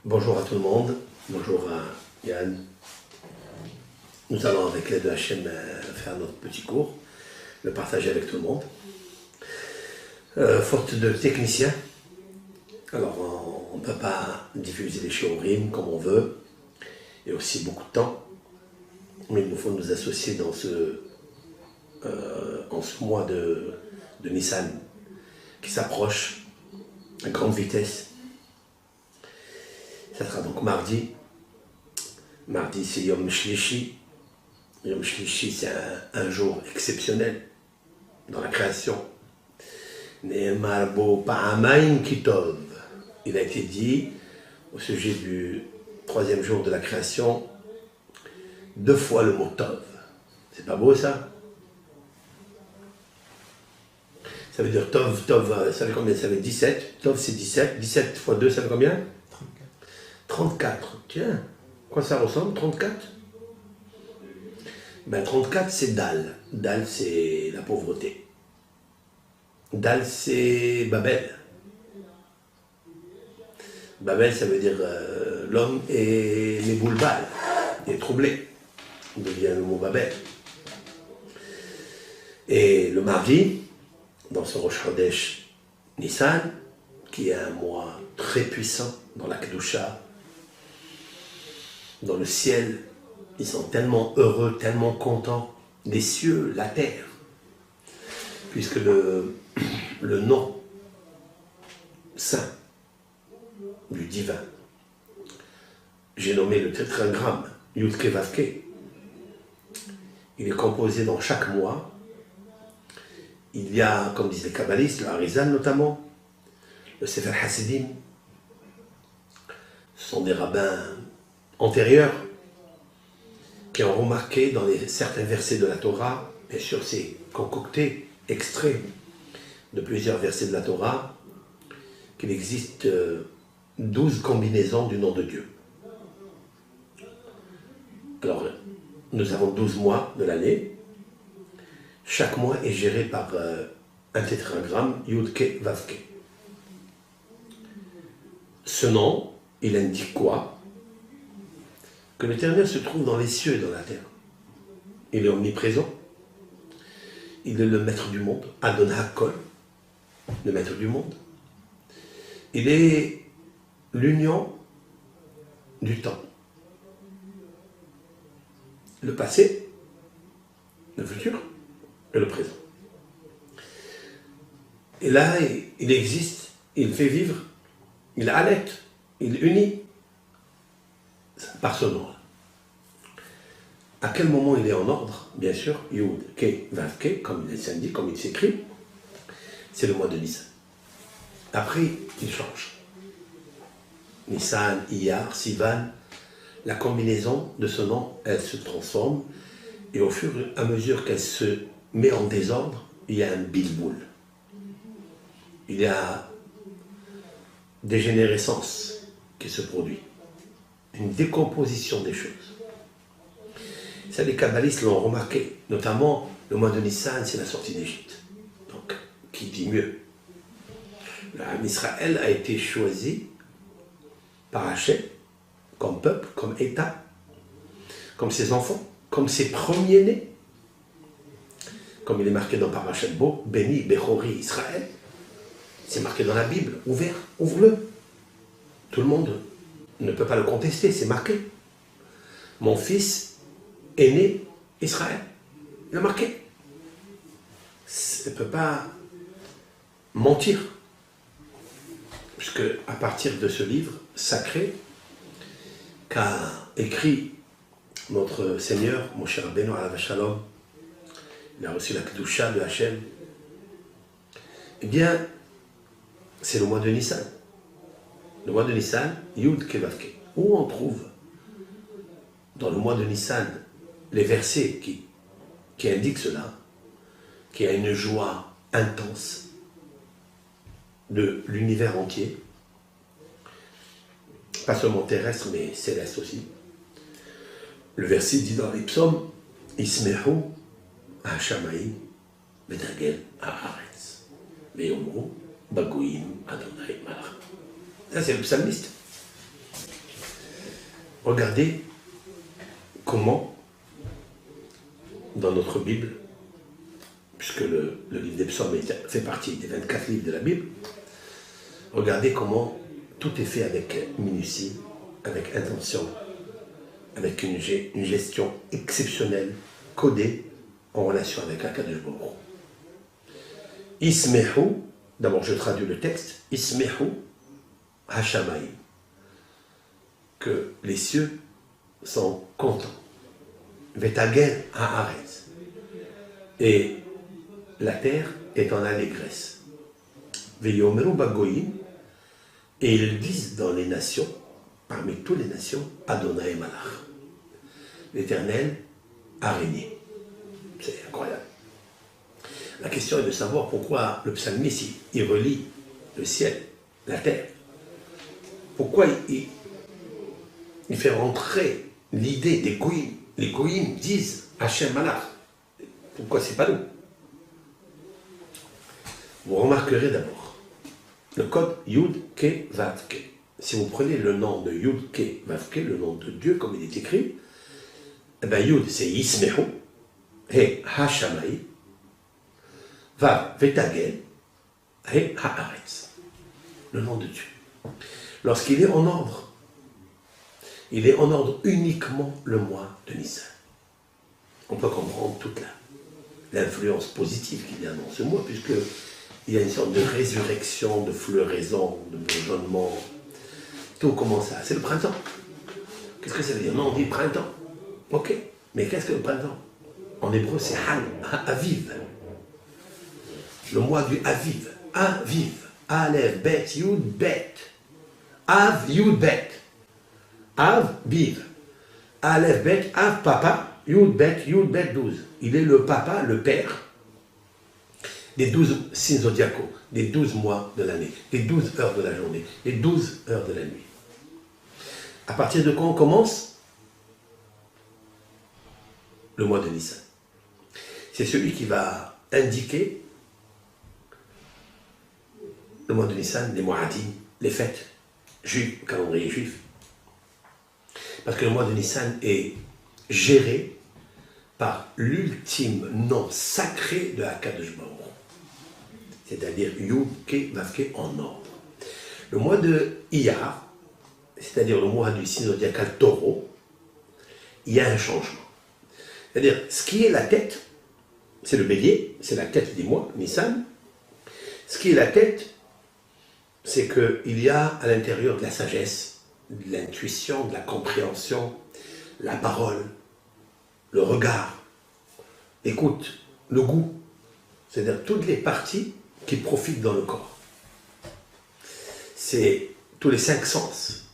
Bonjour à tout le monde, bonjour à Yann. Nous allons avec l'aide de Hachem faire notre petit cours, le partager avec tout le monde. Faute de technicien, alors on ne peut pas diffuser les shiurim comme on veut, et aussi beaucoup de temps. Mais il nous faut nous associer dans en ce mois de Nissan qui s'approche à grande vitesse. Ça sera donc mardi. Mardi, c'est Yom Shlishi. Yom Shlishi, c'est un jour exceptionnel dans la création. Ne'emar bo pa'amayim kitov. Il a été dit au sujet du troisième jour de la création, 2 fois le mot tov. C'est pas beau ça? Ça veut dire tov, ça fait combien? Ça fait 17. Tov, c'est 17. 17 fois 2, ça fait combien? 34. Tiens, quoi ça ressemble, 34? Ben 34, c'est Dal. Dal, c'est la pauvreté. Dal, c'est Babel. Babel, ça veut dire l'homme est méboulbal, est troublé. Il devient le mot Babel. Et le mardi, dans ce Rosh Chodesh Nissan, qui est un mois très puissant dans la Kedusha, dans le ciel, ils sont tellement heureux, tellement contents, les cieux, la terre, puisque le nom saint du divin, j'ai nommé le tétragramme Yudke Vavke, il est composé dans chaque mois. Il y a, comme disent les kabbalistes, le Harizal notamment, le Sefer Hasidim, ce sont des rabbins antérieurs qui ont remarqué dans certains versets de la Torah, bien sûr c'est concocté, extrait de plusieurs versets de la Torah, qu'il existe 12 combinaisons du nom de Dieu. Alors, nous avons 12 mois de l'année. Chaque mois est géré par un tétragramme, Yudke Vavke. Ce nom, il indique quoi? Que l'Éternel se trouve dans les cieux et dans la terre. Il est omniprésent. Il est le maître du monde, Adon HaKol, le maître du monde. Il est l'union du temps. Le passé, le futur et le présent. Et là, il existe, il fait vivre, il allaite, il unit par ce nom. À quel moment il est en ordre? Bien sûr, Yud, Ke, Vav, Ke, comme il s'indique, comme il s'écrit, c'est le mois de Nissan. Après, il change. Nissan, Iyar, Sivan, la combinaison de ce nom, elle se transforme, et au fur et à mesure qu'elle se met en désordre, il y a un bilboul. Il y a dégénérescence qui se produit. Une décomposition des choses. Ça, les kabbalistes l'ont remarqué, notamment le mois de Nissan, c'est la sortie d'Égypte. Donc, qui dit mieux? Israël a été choisi par Hachem comme peuple, comme État, comme ses enfants, comme ses premiers-nés. Comme il est marqué dans Parashat Bo, Béni, Bechori, Israël. C'est marqué dans la Bible, ouvert, ouvre-le. Tout le monde ne peut pas le contester, c'est marqué. Mon fils est né Israël. Il a marqué. Il ne peut pas mentir. Puisque à partir de ce livre sacré qu'a écrit notre Seigneur, Moshe Rabbeinu alav shalom, il a reçu la Kedusha de Hachem, eh bien, c'est le mois de Nissan. Le mois de Nissan, Yud Kevavke. Où on trouve dans le mois de Nissan les versets qui indiquent cela, qu'il y a une joie intense de l'univers entier, pas seulement terrestre, mais céleste aussi. Le verset dit dans les psaumes, Ismehu Hashamayim Bedagel Haaretz Veyomru Bagoyim Adonai Malach. Ça, c'est le psalmiste. Regardez comment, dans notre Bible, puisque le livre des psaumes fait partie des 24 livres de la Bible, regardez comment tout est fait avec minutie, avec intention, avec une gestion exceptionnelle, codée, en relation avec Akadosh Baruch Hu. Ismehu, d'abord je traduis le texte, Ismehu Hashamayim, que les cieux sont contents. Vetagen haaretz, et la terre est en allégresse. Veyomeru bagoyim, et ils disent dans les nations, parmi toutes les nations, Adonai Malach, l'Éternel a régné. C'est incroyable. La question est de savoir pourquoi le psalmiste, il relie le ciel, la terre. Pourquoi il fait rentrer l'idée des goïms. Les goïms disent Hachem Malach. Pourquoi c'est pas nous? Vous remarquerez d'abord le code Yud Ke Vav Ke. Si vous prenez le nom de Yud Ke Vav Ke, le nom de Dieu comme il est écrit, eh bien Yud c'est Yismehu, He Hashamai, Vav Vetagel, He Haaretz. Le nom de Dieu. Lorsqu'il est en ordre, il est en ordre uniquement le mois de Nissan. On peut comprendre toute l'influence positive qu'il y a dans ce mois, puisqu'il y a une sorte de résurrection, de floraison, de bourgeonnement. Tout commence ça. C'est le printemps. Qu'est-ce que ça veut dire? Non, on dit printemps. Ok. Mais qu'est-ce que le printemps? En hébreu, c'est Aviv. Le mois du Aviv. Aviv. Aleph, Bet, Yud, Bet. Av, Yud, Bet. Av, Biv. Aleph, Bet, Av, Papa, Yud, Bet, 12. Il est le papa, le père des 12 signes zodiacaux, des 12 mois de l'année, des 12 heures de la journée, des 12 heures de la nuit. À partir de quand on commence? Le mois de Nissan. C'est celui qui va indiquer le mois de Nissan, les Moadim, les fêtes juives, le calendrier juif. Parce que le mois de Nissan est géré par l'ultime nom sacré de Akadosh Baruch Hu, c'est-à-dire Yud Ke Vav Ke en ordre. Le mois de Iyar, c'est-à-dire le mois du signe zodiacal Taureau, il y a un changement. C'est-à-dire, ce qui est la tête, c'est le bélier, c'est la tête du mois, Nissan. Ce qui est la tête, c'est qu'il y a à l'intérieur de la sagesse, de l'intuition, de la compréhension, la parole, le regard, l'écoute, le goût, c'est-à-dire toutes les parties qui profitent dans le corps. C'est tous les 5 sens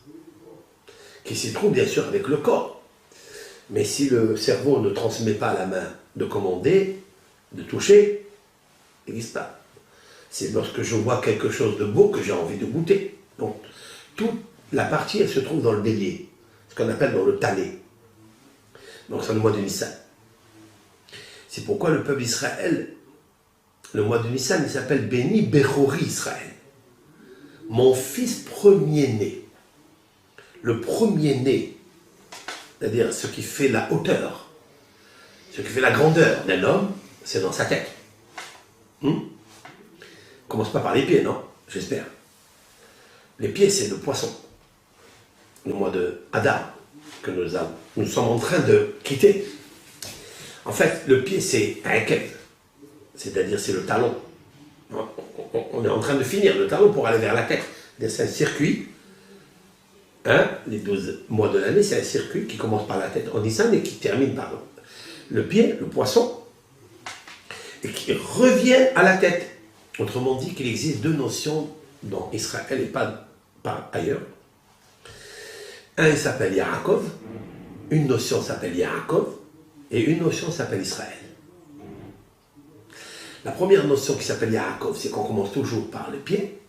qui s'y trouvent bien sûr avec le corps. Mais si le cerveau ne transmet pas à la main de commander, de toucher, il n'existe pas. C'est lorsque je vois quelque chose de beau que j'ai envie de goûter. Donc, toute la partie, elle se trouve dans le bélier, ce qu'on appelle dans le talé. Donc, c'est le mois de Nissan. C'est pourquoi le peuple d'Israël, le mois de Nissan, il s'appelle Béni Bechori Israël. Mon fils premier-né. Le premier-né, c'est-à-dire ce qui fait la hauteur, ce qui fait la grandeur d'un homme, c'est dans sa tête. Commence pas par les pieds, non? J'espère. Les pieds, c'est le poisson. Le mois de Hadar, que nous sommes en train de quitter. En fait, le pied, c'est un kev, c'est-à-dire c'est le talon. On est en train de finir le talon pour aller vers la tête. C'est un circuit. Les 12 mois de l'année, c'est un circuit qui commence par la tête en Nissan et qui termine par le pied, le poisson, et qui revient à la tête. Autrement dit qu'il existe 2 notions dans Israël et pas ailleurs. Un, il s'appelle Yaakov, une notion s'appelle Yaakov, et une notion s'appelle Israël. La première notion qui s'appelle Yaakov, c'est qu'on commence toujours par le pied.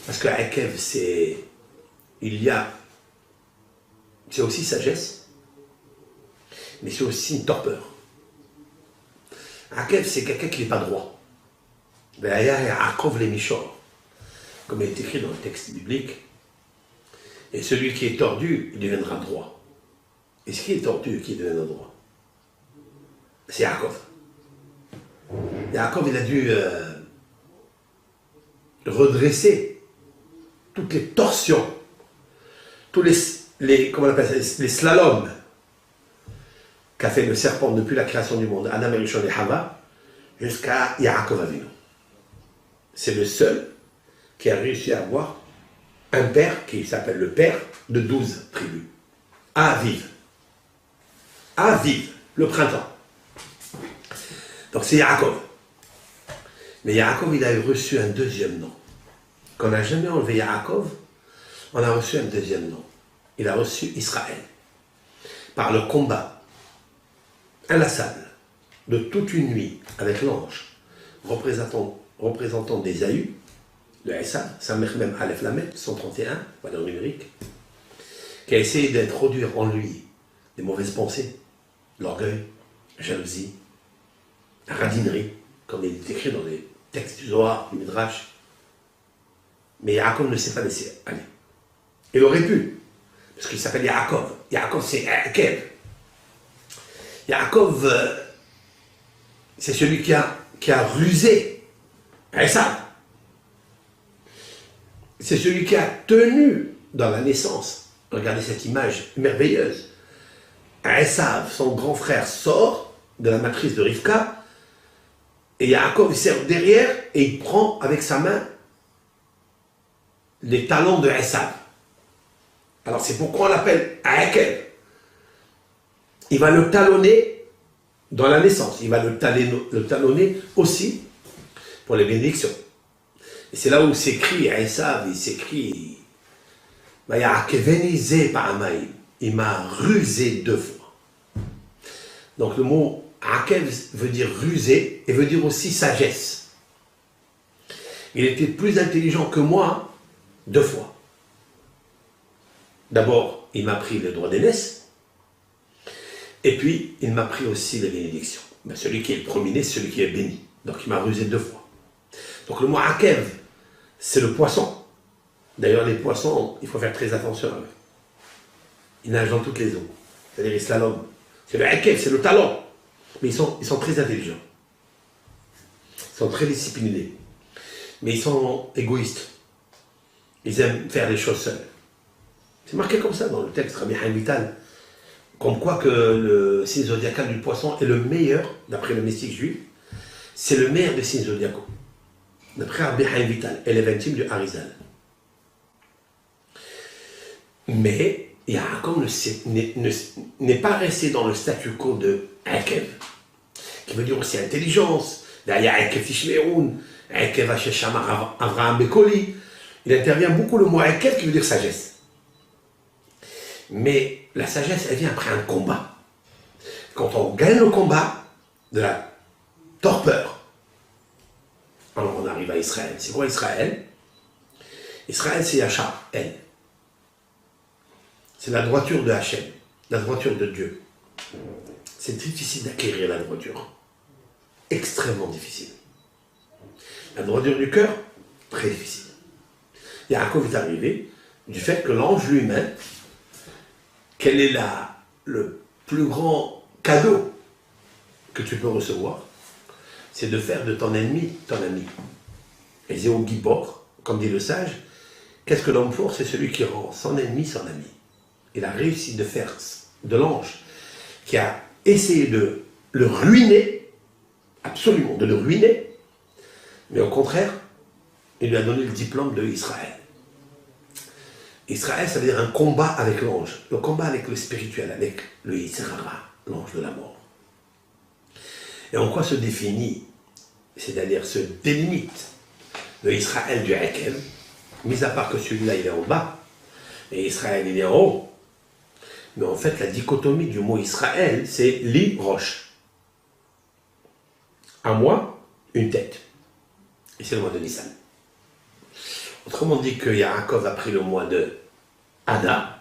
Parce que Akev, c'est aussi sagesse, mais c'est aussi une torpeur. Akev, c'est quelqu'un qui n'est pas droit. Yaakov les Mishor, comme il est écrit dans le texte biblique, Et celui qui est tordu, il deviendra droit. Et ce qui est tordu, qui deviendra droit? C'est Yaakov. Yaakov, il a dû redresser toutes les torsions, tous comment on appelle ça, les slaloms qu'a fait le serpent depuis la création du monde, Adam et Rishon et Hava, jusqu'à Yaakov Avinu. C'est le seul qui a réussi à avoir un père qui s'appelle le père de 12 tribus. Aviv. Aviv, le printemps. Donc c'est Yaakov. Mais Yaakov, il a reçu un deuxième nom. Quand on n'a jamais enlevé Yaakov, on a reçu un deuxième nom. Il a reçu Israël. Par le combat inlassable de toute une nuit avec l'ange représentant d'Ésaü, de Esav, Samer Mem Aleph Lamed, 131, valeur numérique, qui a essayé d'introduire en lui des mauvaises pensées, l'orgueil, la jalousie, la radinerie, comme il est écrit dans les textes du Zohar, du Midrash. Mais Yaakov ne s'est pas laissé aller. Il aurait pu, parce qu'il s'appelle Yaakov. Yaakov, c'est Kev. Yaakov, c'est celui qui a rusé Esav. C'est celui qui a tenu dans la naissance. Regardez cette image merveilleuse. Esav, son grand frère, sort de la matrice de Rivka, et Yaakov il sert derrière et il prend avec sa main les talons de Esav. Alors c'est pourquoi on l'appelle Akel. Il va le talonner dans la naissance. Il va le talonner aussi pour les bénédictions. Et c'est là où s'écrit Esav, il s'écrit il m'a rusé 2 fois. Donc le mot Akev veut dire rusé et veut dire aussi sagesse. Il était plus intelligent que moi 2 fois. D'abord, il m'a pris le droit d'aînesse, et puis il m'a pris aussi les bénédictions. Ben, celui qui est le premier-né, c'est celui qui est béni. Donc il m'a rusé 2 fois. Donc le mot Akev, c'est le poisson. D'ailleurs, les poissons, il faut faire très attention à eux. Ils nagent dans toutes les eaux. C'est-à-dire, ils slaloment. C'est le Akev, c'est le talon. Mais ils sont très intelligents. Ils sont très disciplinés. Mais ils sont égoïstes. Ils aiment faire les choses seuls. C'est marqué comme ça dans le texte Rabbi Chaim Vital. Comme quoi que le signe zodiacal du poisson est le meilleur, d'après le mystique juif, c'est le meilleur des signes zodiacaux. D'après Rabbi Chaim Vital, élève intime du Harizal. Mais Yaakov n'est pas resté dans le statu quo de Akev, qui veut dire aussi intelligence. Derrière Akev Tishmeroun, Akev Hasheshamar Avraham Bekoli. Il intervient beaucoup le mot Akev qui veut dire sagesse. Mais la sagesse, elle vient après un combat. Quand on gagne le combat de la torpeur, alors on arrive à Israël. C'est quoi Israël? Israël, c'est Yachar, elle. C'est la droiture de Hachem, la droiture de Dieu. C'est difficile d'acquérir la droiture. Extrêmement difficile. La droiture du cœur, très difficile. Yaakov est arrivé du fait que l'ange lui-même, quel est le plus grand cadeau que tu peux recevoir? C'est de faire de ton ennemi ton ami. Et Zéo Gibor, comme dit le sage, qu'est-ce que l'homme fort? C'est celui qui rend son ennemi son ami. Il a réussi de faire de l'ange qui a essayé de le ruiner, absolument de le ruiner, mais au contraire, il lui a donné le diplôme de Israël. Israël, ça veut dire un combat avec l'ange, le combat avec le spirituel, avec le Yitzhara, l'ange de la mort. Et en quoi se définit, c'est-à-dire se délimite le Israël du Akev, mis à part que celui-là il est en bas, et Israël il est en haut. Mais en fait, la dichotomie du mot Israël, c'est li roche. Un mois, une tête. Et c'est le mois de Nissan. Autrement dit que Yaakov a pris le mois de Hadar,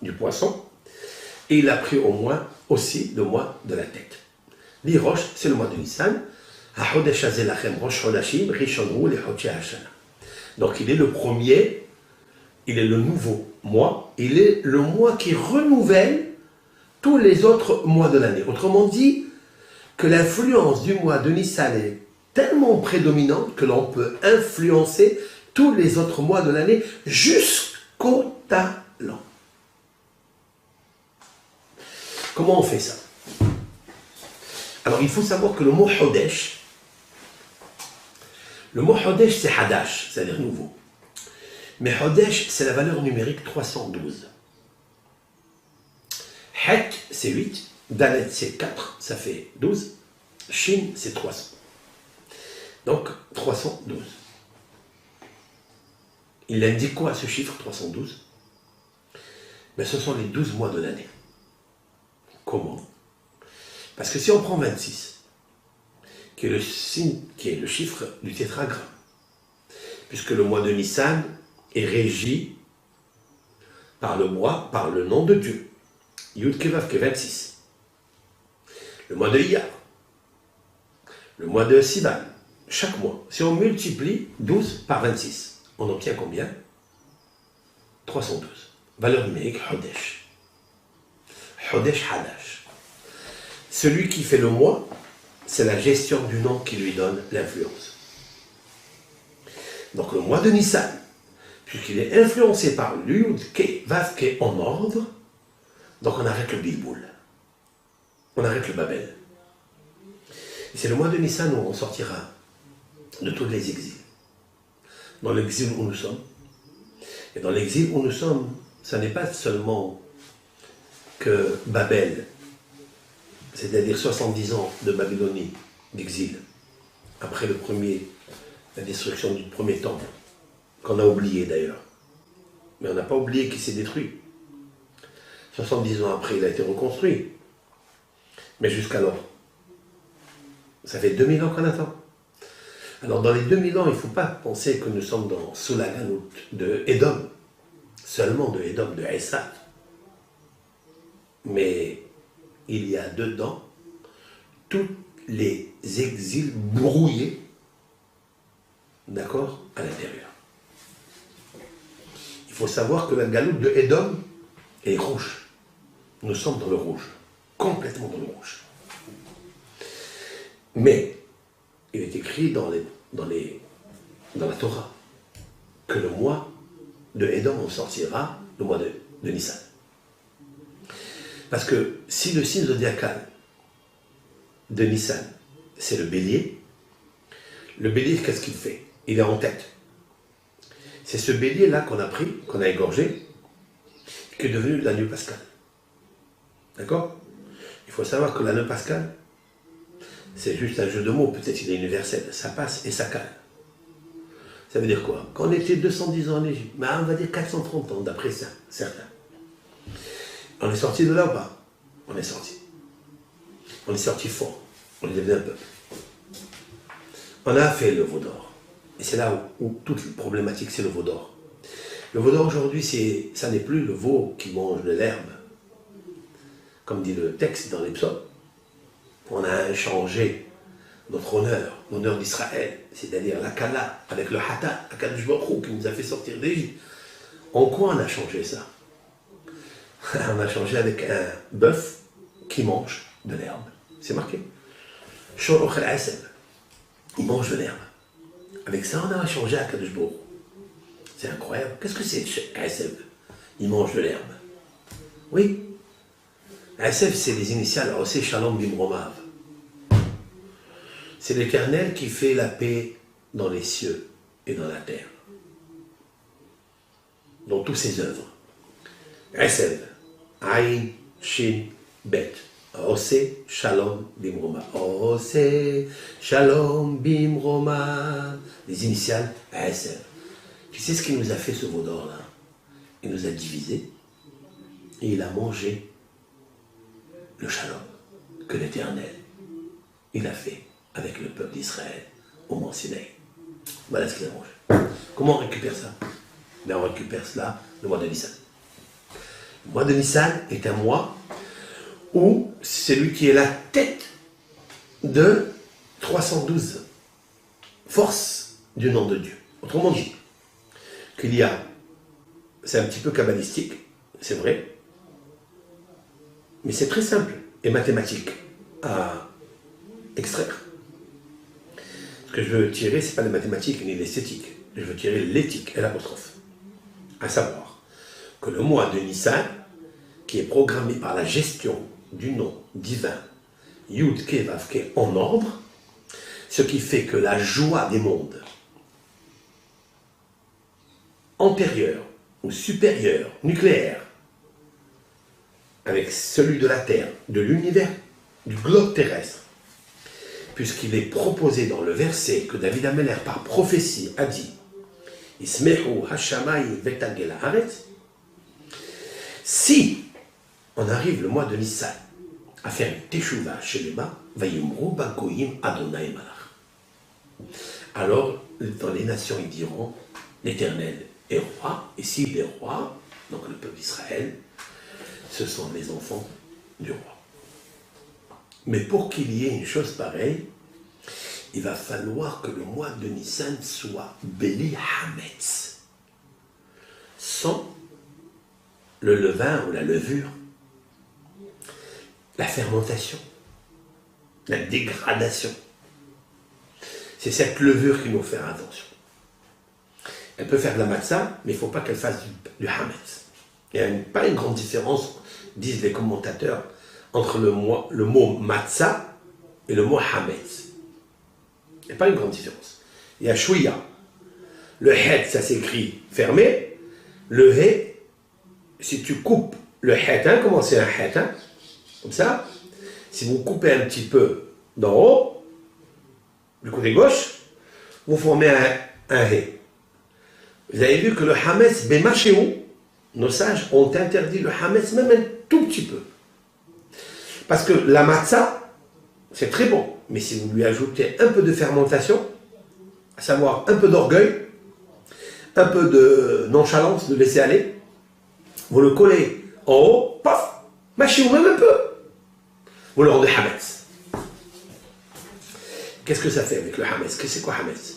du poisson, et il a pris au moins aussi le mois de la tête. Li roche, c'est le mois de Nissan. Donc il est le premier, il est le nouveau mois, il est le mois qui renouvelle tous les autres mois de l'année. Autrement dit, que l'influence du mois de Nissan est tellement prédominante que l'on peut influencer tous les autres mois de l'année jusqu'au talent. Comment on fait ça? Alors il faut savoir que le mot Hodesh, c'est Hadash, c'est-à-dire nouveau. Mais Hodesh, c'est la valeur numérique 312. Hek, c'est 8. Dalet, c'est 4, ça fait 12. Shin, c'est 300. Donc, 312. Il indique quoi ce chiffre 312? Mais ce sont les 12 mois de l'année. Comment? Parce que si on prend 26, qui est le signe, qui est le chiffre du tétragramme, puisque le mois de Nissan est régi par le mois, par le nom de Dieu. Yud Kevav, qui est 26. Le mois de Iyar, le mois de Sivan, chaque mois. Si on multiplie 12 par 26, on obtient combien? 312. Valeur numérique, Hodesh. Hodesh Hadash. Celui qui fait le mois, c'est la gestion du nom qui lui donne l'influence. Donc le mois de Nissan, puisqu'il est influencé par l'Yud Ke Vav Ke en ordre, donc on arrête le Bilboul. On arrête le Babel. Et c'est le mois de Nissan où on sortira de tous les exils. Dans l'exil où nous sommes. Et dans l'exil où nous sommes, ça n'est pas seulement que Babel, c'est-à-dire 70 ans de Babylonie, d'exil, après la destruction du premier temple, qu'on a oublié d'ailleurs. Mais on n'a pas oublié qu'il s'est détruit. 70 ans après, il a été reconstruit. Mais jusqu'alors, ça fait 2000 ans qu'on attend. Alors dans les 2000 ans, il ne faut pas penser que nous sommes sous la galoute de Édom, seulement de Édom, de Esav. Mais il y a dedans tous les exils brouillés, d'accord, à l'intérieur. Il faut savoir que la galoute de Édom est rouge. Nous sommes dans le rouge. Complètement dans le rouge. Mais il est écrit dans la Torah que le mois de Édom en sortira le mois de Nissan. Parce que si le signe zodiacal de Nissan, c'est le bélier, qu'est-ce qu'il fait? Il est en tête. C'est ce bélier-là qu'on a pris, qu'on a égorgé, qui est devenu l'anneau pascal. D'accord? Il faut savoir que l'anneau pascal, c'est juste un jeu de mots, peut-être il est universel. Ça passe et ça cale. Ça veut dire quoi? Quand on était 210 ans en Égypte, on va dire 430 ans, d'après ça, certains. On est sorti de là ou pas? On est sorti. On est sorti fort. On est devenu un peuple. On a fait le veau d'or. Et c'est là où toute la problématique, c'est le veau d'or. Le veau d'or aujourd'hui, ça n'est plus le veau qui mange de l'herbe. Comme dit le texte dans les psaumes. On a changé notre honneur, l'honneur d'Israël, c'est-à-dire la Kala, avec le Hata, Akadosh Baruch Hu, qui nous a fait sortir d'Égypte. En quoi on a changé ça? On a changé avec un bœuf qui mange de l'herbe. C'est marqué. Shor Ochel Aseb. Il mange de l'herbe. Avec ça, on a changé à Akadosh Baruch Hu. C'est incroyable. Qu'est-ce que c'est Aseb? Il mange de l'herbe. Oui. Aseb, c'est les initiales Oseh Shalom Bimromav. C'est l'Éternel qui fait la paix dans les cieux et dans la terre. Dans toutes ses œuvres. Aseb. Aïn, Shin, Bet. Oseh Shalom Bimromav. Oseh Shalom Bimromav. Les initiales Aseb. Tu sais ce qu'il nous a fait ce veau d'or là? Il nous a divisés et il a mangé le shalom que l'Éternel, il a fait avec le peuple d'Israël au mont Sinaï. Voilà ce qu'il a mangé. Comment on récupère ça? Ben on récupère cela le mois de Nissan. Le mois de Nissan est un mois où c'est lui qui est la tête de 312 forces du nom de Dieu. Autrement dit, qu'il y a c'est un petit peu kabbalistique, c'est vrai, mais c'est très simple et mathématique à extraire. Ce que je veux tirer, ce n'est pas les mathématiques ni l'esthétique, je veux tirer l'éthique et l'apostrophe. À savoir que le mois de Nissan, qui est programmé par la gestion du nom divin Yud Ke Vav Ke en ordre, ce qui fait que la joie des mondes antérieurs ou supérieurs, nucléaires, avec celui de la Terre, de l'univers, du globe terrestre, puisqu'il est proposé dans le verset que David Ameller, par prophétie, a dit « Ismehu hashamayim vetagel haaretz » si on arrive le mois de Nissan à faire une teshuva chez les bas, vayimru bagoyim Adonai malach. Alors, dans les nations, ils diront l'Éternel est roi, et s'il est roi, donc le peuple d'Israël, ce sont les enfants du roi. Mais pour qu'il y ait une chose pareille, il va falloir que le mois de Nissan soit Beli Hametz, sans le levain ou la levure, la fermentation, la dégradation. C'est cette levure qu'il faut faire attention. Elle peut faire de la matzah, mais il ne faut pas qu'elle fasse du hametz. Il n'y a pas une grande différence, disent les commentateurs, entre le mot matzah et le mot hametz. Il n'y a pas une grande différence. Il y a shouya. Le het, ça s'écrit fermé. Le he, si tu coupes le hétin, comment c'est un hétin? Comme ça. Si vous coupez un petit peu d'en haut, du côté gauche, vous formez un he. Vous avez vu que le hametz, bemachéou, nos sages ont interdit le hametz même un tout petit peu. Parce que la matzah, c'est très bon. Mais si vous lui ajoutez un peu de fermentation, à savoir un peu d'orgueil, un peu de nonchalance, de laisser aller, vous le collez en haut, paf, mâchez-vous même un peu. Vous le rendez hametz. Qu'est-ce que ça fait avec le hametz? Qu'est-ce que c'est quoi hametz?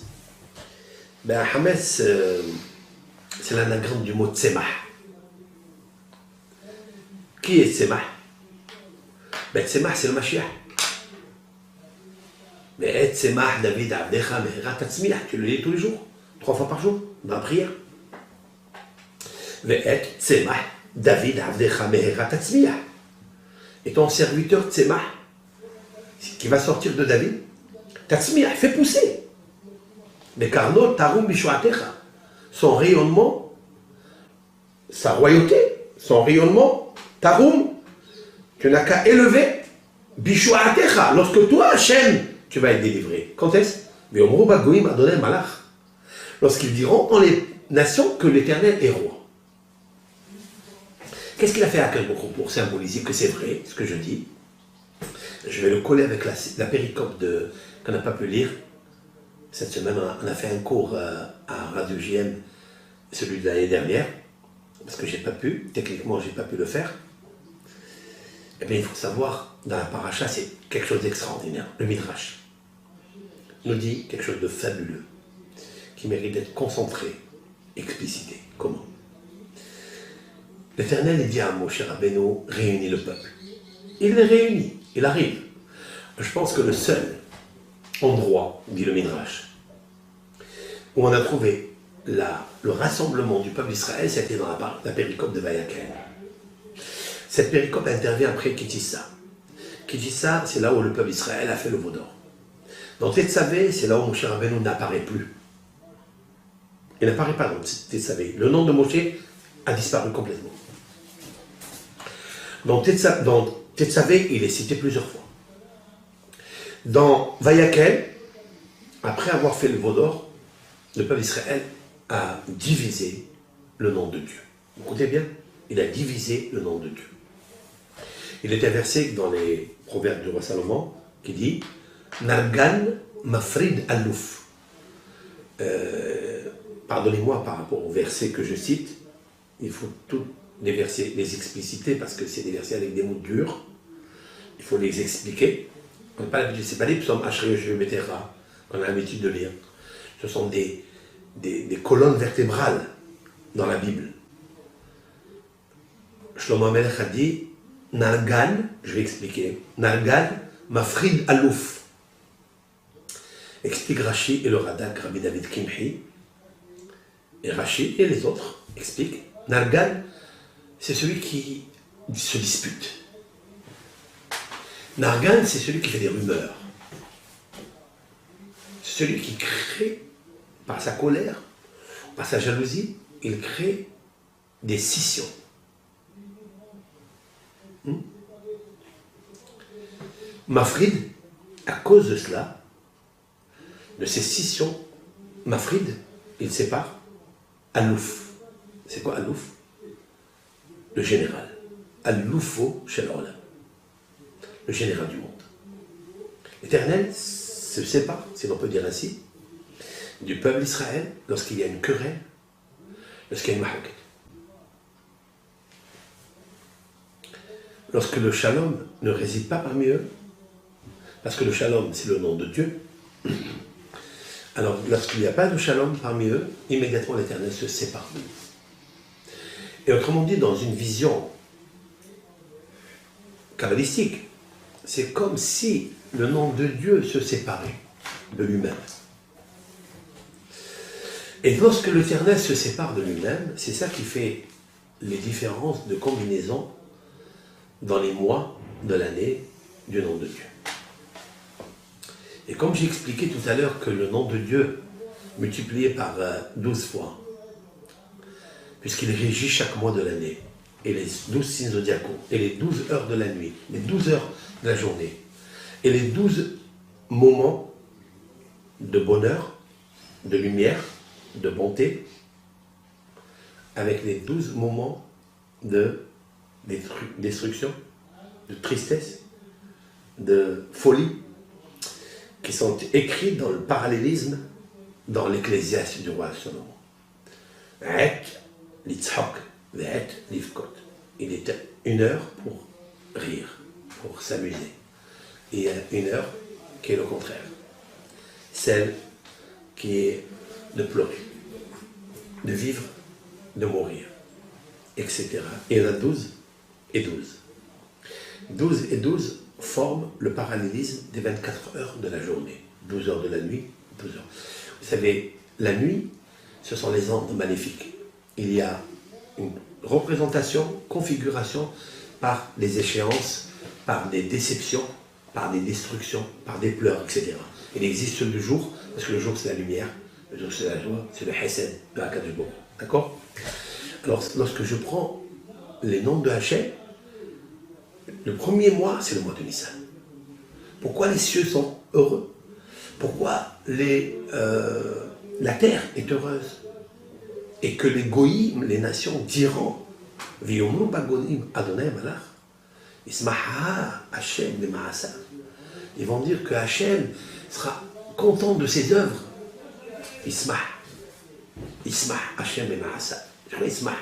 Ben hametz, c'est l'anagramme du mot tzemah. Qui est tzemah? Ben tzemah, c'est le Mashiach. Mais tzemah, David, Avdecha, Mehera, Tatzmiah, tu le lis tous les jours, 3 fois par jour, dans la prière. Ve'et tzemah, David, Avdecha, Mehera, Tatzmiah. Et ton serviteur tzemah, qui va sortir de David, Tatzmiah, fait pousser. Mais Karno, Tarum, Bishoatecha, son rayonnement, sa royauté, son rayonnement, Tarum, tu n'as qu'à élever Bishoatecha, lorsque toi, Hachem, tu vas être délivré. Quand est-ce? Lorsqu'ils diront dans les nations que l'Éternel est roi. Qu'est-ce qu'il a fait à Akhlbokro pour symboliser que c'est vrai, ce que je dis? Je vais le coller avec la péricope qu'on n'a pas pu lire. Cette semaine, on a fait un cours à Radio JM, celui de l'année dernière, parce que j'ai pas pu, techniquement, j'ai pas pu le faire. Eh bien, il faut savoir, dans la paracha, c'est quelque chose d'extraordinaire. Le Midrash nous dit quelque chose de fabuleux, qui mérite d'être concentré, explicité. Comment? L'Éternel, il dit à Moshe Rabbeinu, réunis le peuple. Il les réunit, il arrive. Je pense que le seul endroit, dit le Midrash, où on a trouvé le rassemblement du peuple d'Israël, c'était dans la péricope de Vayakel. Cette péricope intervient après Kitissa. Kitissa, c'est là où le peuple d'Israël a fait le veau d'or. Dans Tetzavé, c'est là où Moshe Rabbeinu n'apparaît plus. Il n'apparaît pas dans Tetzavé. Le nom de Moshe a disparu complètement. Dans Tetzavé, il est cité plusieurs fois. Dans Vayakel, après avoir fait le veau d'or, le peuple d'Israël a divisé le nom de Dieu. Vous écoutez bien? Il a divisé le nom de Dieu. Il est inversé dans les proverbes du roi Salomon qui dit Nargan Mafrid Alouf. Pardonnez-moi par rapport au verset que je cite, il faut tous les versets les expliciter parce que c'est des versets avec des mots durs. Il faut les expliquer. On n'a pas l'habitude, ce n'est pas les psaumes Ashrei Metera qu'on a l'habitude de lire. Ce sont des colonnes vertébrales dans la Bible. Shlomo Amelech a dit Nargan, je vais expliquer, Nargan Mafrid Alouf. Explique Rashi et le Radak, Rabbi David Kimhi. Et Rashi et les autres expliquent Nargan, c'est celui qui se dispute. Nargan, c'est celui qui fait des rumeurs. C'est celui qui crée, par sa colère, par sa jalousie, il crée des scissions. Mafrid, à cause de cela, de ces scissions, Mafrid, il sépare Alouf. C'est quoi Alouf? Le général. Aloufo shel olam. Le général du monde. L'Éternel se sépare, si l'on peut dire ainsi, du peuple d'Israël lorsqu'il y a une querelle, lorsqu'il y a une mahloket. Lorsque le shalom ne réside pas parmi eux, parce que le shalom c'est le nom de Dieu, alors lorsqu'il n'y a pas de shalom parmi eux, immédiatement l'Éternel se sépare d'eux. Et autrement dit, dans une vision kabbalistique, c'est comme si le nom de Dieu se séparait de lui-même. Et lorsque l'Éternel se sépare de lui-même, c'est ça qui fait les différences de combinaison dans les mois de l'année du nom de Dieu. Et comme j'ai expliqué tout à l'heure que le nom de Dieu multiplié par 12 fois, puisqu'il régit chaque mois de l'année, et les 12 signes zodiacaux, et les 12 heures de la nuit, les 12 heures de la journée, et les 12 moments de bonheur, de lumière, de bonté, avec les 12 moments de destruction, de tristesse, de folie, qui sont écrits dans le parallélisme dans l'Ecclésiaste du roi Salomon. Il était une heure pour rire, pour s'amuser. Et il y a une heure qui est le contraire. Celle qui est de pleurer, de vivre, de mourir, etc. Et il y en a 12 et 12. 12 et 12 forment le parallélisme des 24 heures de la journée. 12 heures de la nuit, 12 heures. Vous savez, la nuit, ce sont les andes maléfiques. Il y a une représentation, configuration par des échéances, par des déceptions, par des destructions, par des pleurs, etc. Il existe le jour, parce que le jour c'est la lumière, le jour c'est la joie, c'est le Hesed de Akadosh Baruch Hu. D'accord? Alors, lorsque je prends les noms de Hachem, le premier mois, c'est le mois de Nissan. Pourquoi les cieux sont heureux? Pourquoi la terre est heureuse? Et que les goïms, les nations, diront Viyomnu bagonim Adonai Malach, Ismaha Hachem de Maasa. Ils vont dire que Hachem sera content de ses œuvres. Ismah Hachem de Maasa. Ismah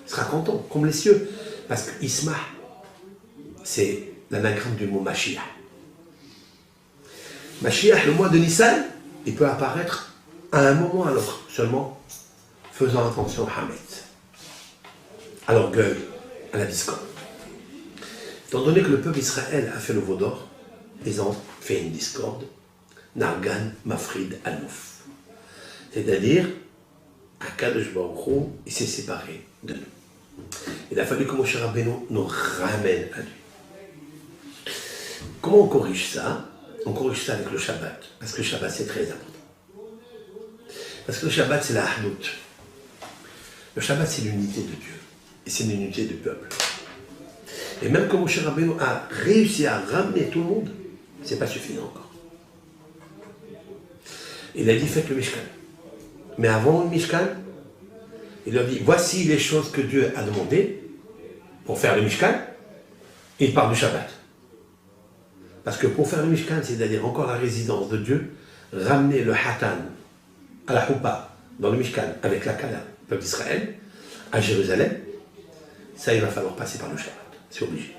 sera content, comme les cieux. Parce que Ismah, c'est l'anagramme du mot Mashiach. Mashiach, le mois de Nissan, il peut apparaître à un moment à l'autre, seulement faisant attention à Hamet, à l'orgueil, à la discorde. Étant donné que le peuple d'Israël a fait le veau d'or, ils ont fait une discorde, Nargan, Mafrid, Alouf. C'est-à-dire, Akadosh Baruch Hu, il s'est séparé de nous. Il a fallu que Moshe Rabbeinu nous ramène à lui. Comment on corrige ça? On corrige ça avec le Shabbat, parce que le Shabbat c'est très important. Parce que le Shabbat c'est la Ahdout. Le Shabbat c'est l'unité de Dieu, et c'est l'unité du peuple. Et même quand Moshe Rabbeinu a réussi à ramener tout le monde, c'est pas suffisant encore. Il a dit faites le Mishkan. Mais avant le Mishkan, il leur dit voici les choses que Dieu a demandées pour faire le Mishkan. Il parle du Shabbat. Parce que pour faire le Mishkan, c'est-à-dire encore la résidence de Dieu, ramener le Hatan à la Choupa dans le Mishkan avec la Kala, le peuple d'Israël, à Jérusalem, ça il va falloir passer par le Shabbat. C'est obligé.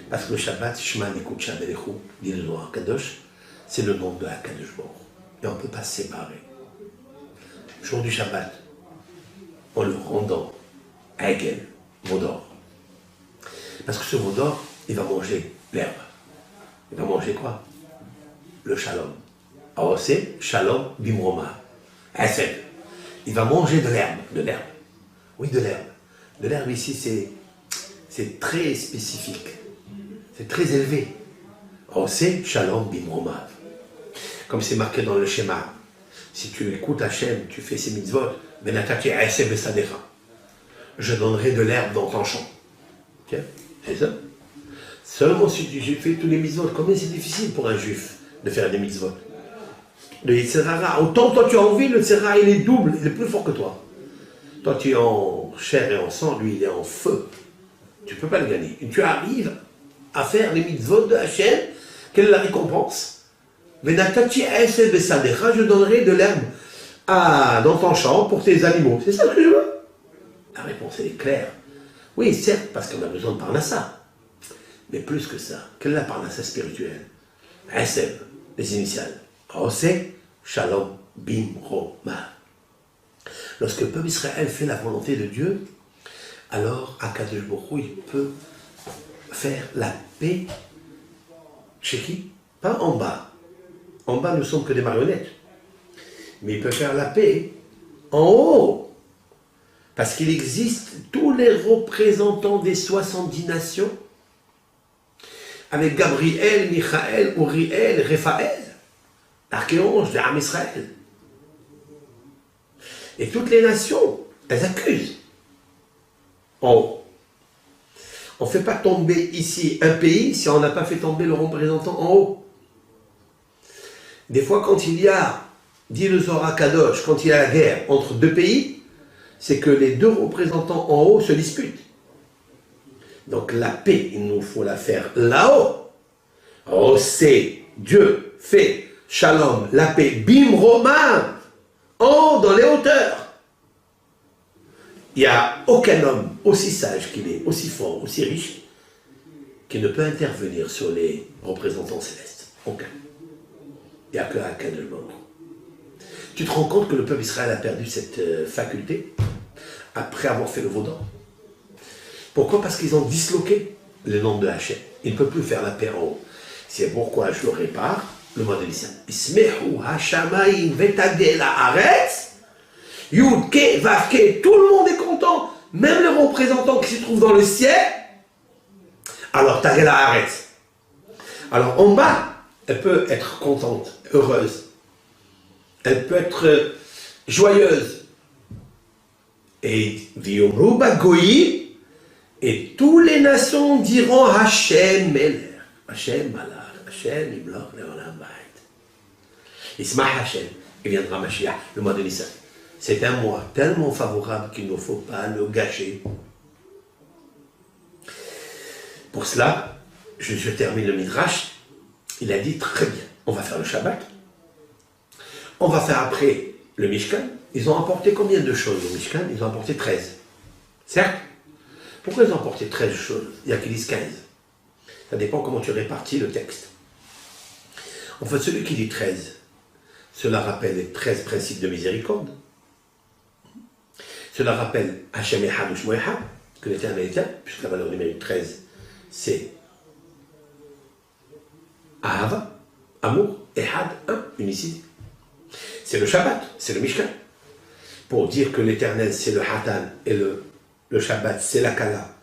Parce que le Shabbat, Shema Nikucha Belechu, dit le Zohar Kadosh, c'est le nom de Akadosh Baruch Hu. Et on ne peut pas se séparer. Le jour du Shabbat, en le rendant Egel, veau d'or, Parce que ce veau d'or, il va manger l'herbe. Il va manger quoi? Le shalom. Alors c'est shalom bimroma. Il va manger de l'herbe. De l'herbe. Oui, de l'herbe. De l'herbe ici, c'est très spécifique. C'est très élevé. Alors c'est shalom bimroma. Comme c'est marqué dans le schéma. Si tu écoutes Hachem, tu fais ses mitzvot, je donnerai de l'herbe dans ton champ. Tiens, c'est ça. Seulement si tu fais tous les mitzvot, combien c'est difficile pour un juif de faire des mitzvot. Le Yitzhara, autant toi tu as envie, le Yitzhara il est double, il est plus fort que toi. Toi tu es en chair et en sang, lui il est en feu. Tu ne peux pas le gagner. Et tu arrives à faire les mitzvot de Hachem, quelle est la récompense? Je donnerai de l'herbe dans ton champ pour tes animaux. C'est ça ce que je veux? La réponse elle est claire. Oui, certes, parce qu'on a besoin de parnassa. Mais plus que ça, quelle est la parnassa spirituelle? Heseb, les initiales. Oseh, Shalom, Bim, Roma. Lorsque le peuple Israël fait la volonté de Dieu, alors Akadosh Baruch Hu, il peut faire la paix chez qui? Pas en bas. En bas, nous ne sommes que des marionnettes. Mais il peut faire la paix en haut. Parce qu'il existe tous les représentants des 70 nations, avec Gabriel, Michael, Uriel, Raphaël, l'archéange de Am Israël. Et toutes les nations, elles accusent. En haut. On ne fait pas tomber ici un pays si on n'a pas fait tomber le représentant en haut. Des fois, quand il y a, dit le Zohar Kadosh, quand il y a la guerre entre deux pays, c'est que les deux représentants en haut se disputent. Donc la paix, il nous faut la faire là-haut. Oh, c'est Dieu fait Shalom, la paix, Bim Roma, en haut, dans les hauteurs. Il n'y a aucun homme aussi sage qu'il est, aussi fort, aussi riche, qui ne peut intervenir sur les représentants célestes. Aucun. Il n'y a que Akadosh Baruch Hu. Tu te rends compte que le peuple Israël a perdu cette faculté après avoir fait le veau d'or? Pourquoi? Parce qu'ils ont disloqué le nom de Hachem. Ils ne peuvent plus faire la paix en haut. C'est pourquoi je le répare, le mot de l'Islam. Ismehu hashamayim vetagel haaretz, yudke vavke, tout le monde est content, même les représentants qui se trouvent dans le ciel. Alors tagel haaretz. Alors en bas, elle peut être contente, heureuse. Elle peut être joyeuse. Et Viyomruba Goyi, et tous les nations diront Hachem Meler, Hachem Malach, Hachem Imloch Leolam Bait. Ismah Hachem, et viendra Mashiach, le mois de Nissan. C'est un mois tellement favorable qu'il ne faut pas le gâcher. Pour cela, je termine le Midrash. Il a dit très bien, on va faire le Shabbat, on va faire après le Mishkan. Ils ont apporté combien de choses au Mishkan? Ils ont apporté 13. Certes? Pourquoi ils ont apporté 13 choses? Il y a qui disent 15. Ça dépend comment tu répartis le texte. En fait, celui qui dit 13, cela rappelle les 13 principes de miséricorde. Cela rappelle Hachem Echad ou Shmo Echad, que l'Éternel est un, puisque la valeur numérique 13, c'est Ahava, amour, Echad, un, unicité. C'est le Shabbat, c'est le Mishkan. Pour dire que l'Éternel, c'est le Hatan, et le Shabbat, c'est la Kala.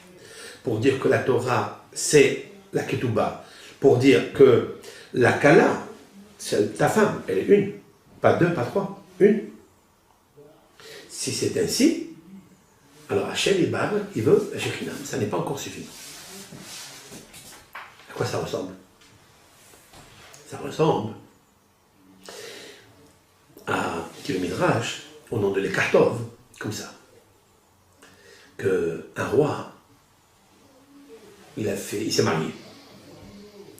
Pour dire que la Torah, c'est la Ketouba. Pour dire que la Kala, c'est ta femme, elle est une. Pas deux, pas trois, une. Si c'est ainsi, alors Hachem, il veut la Shekhinah. Ça n'est pas encore suffisant. À quoi ça ressemble? Ça ressemble à le Midrash, au nom de l'Ekartov, comme ça. Qu'un roi, il s'est marié.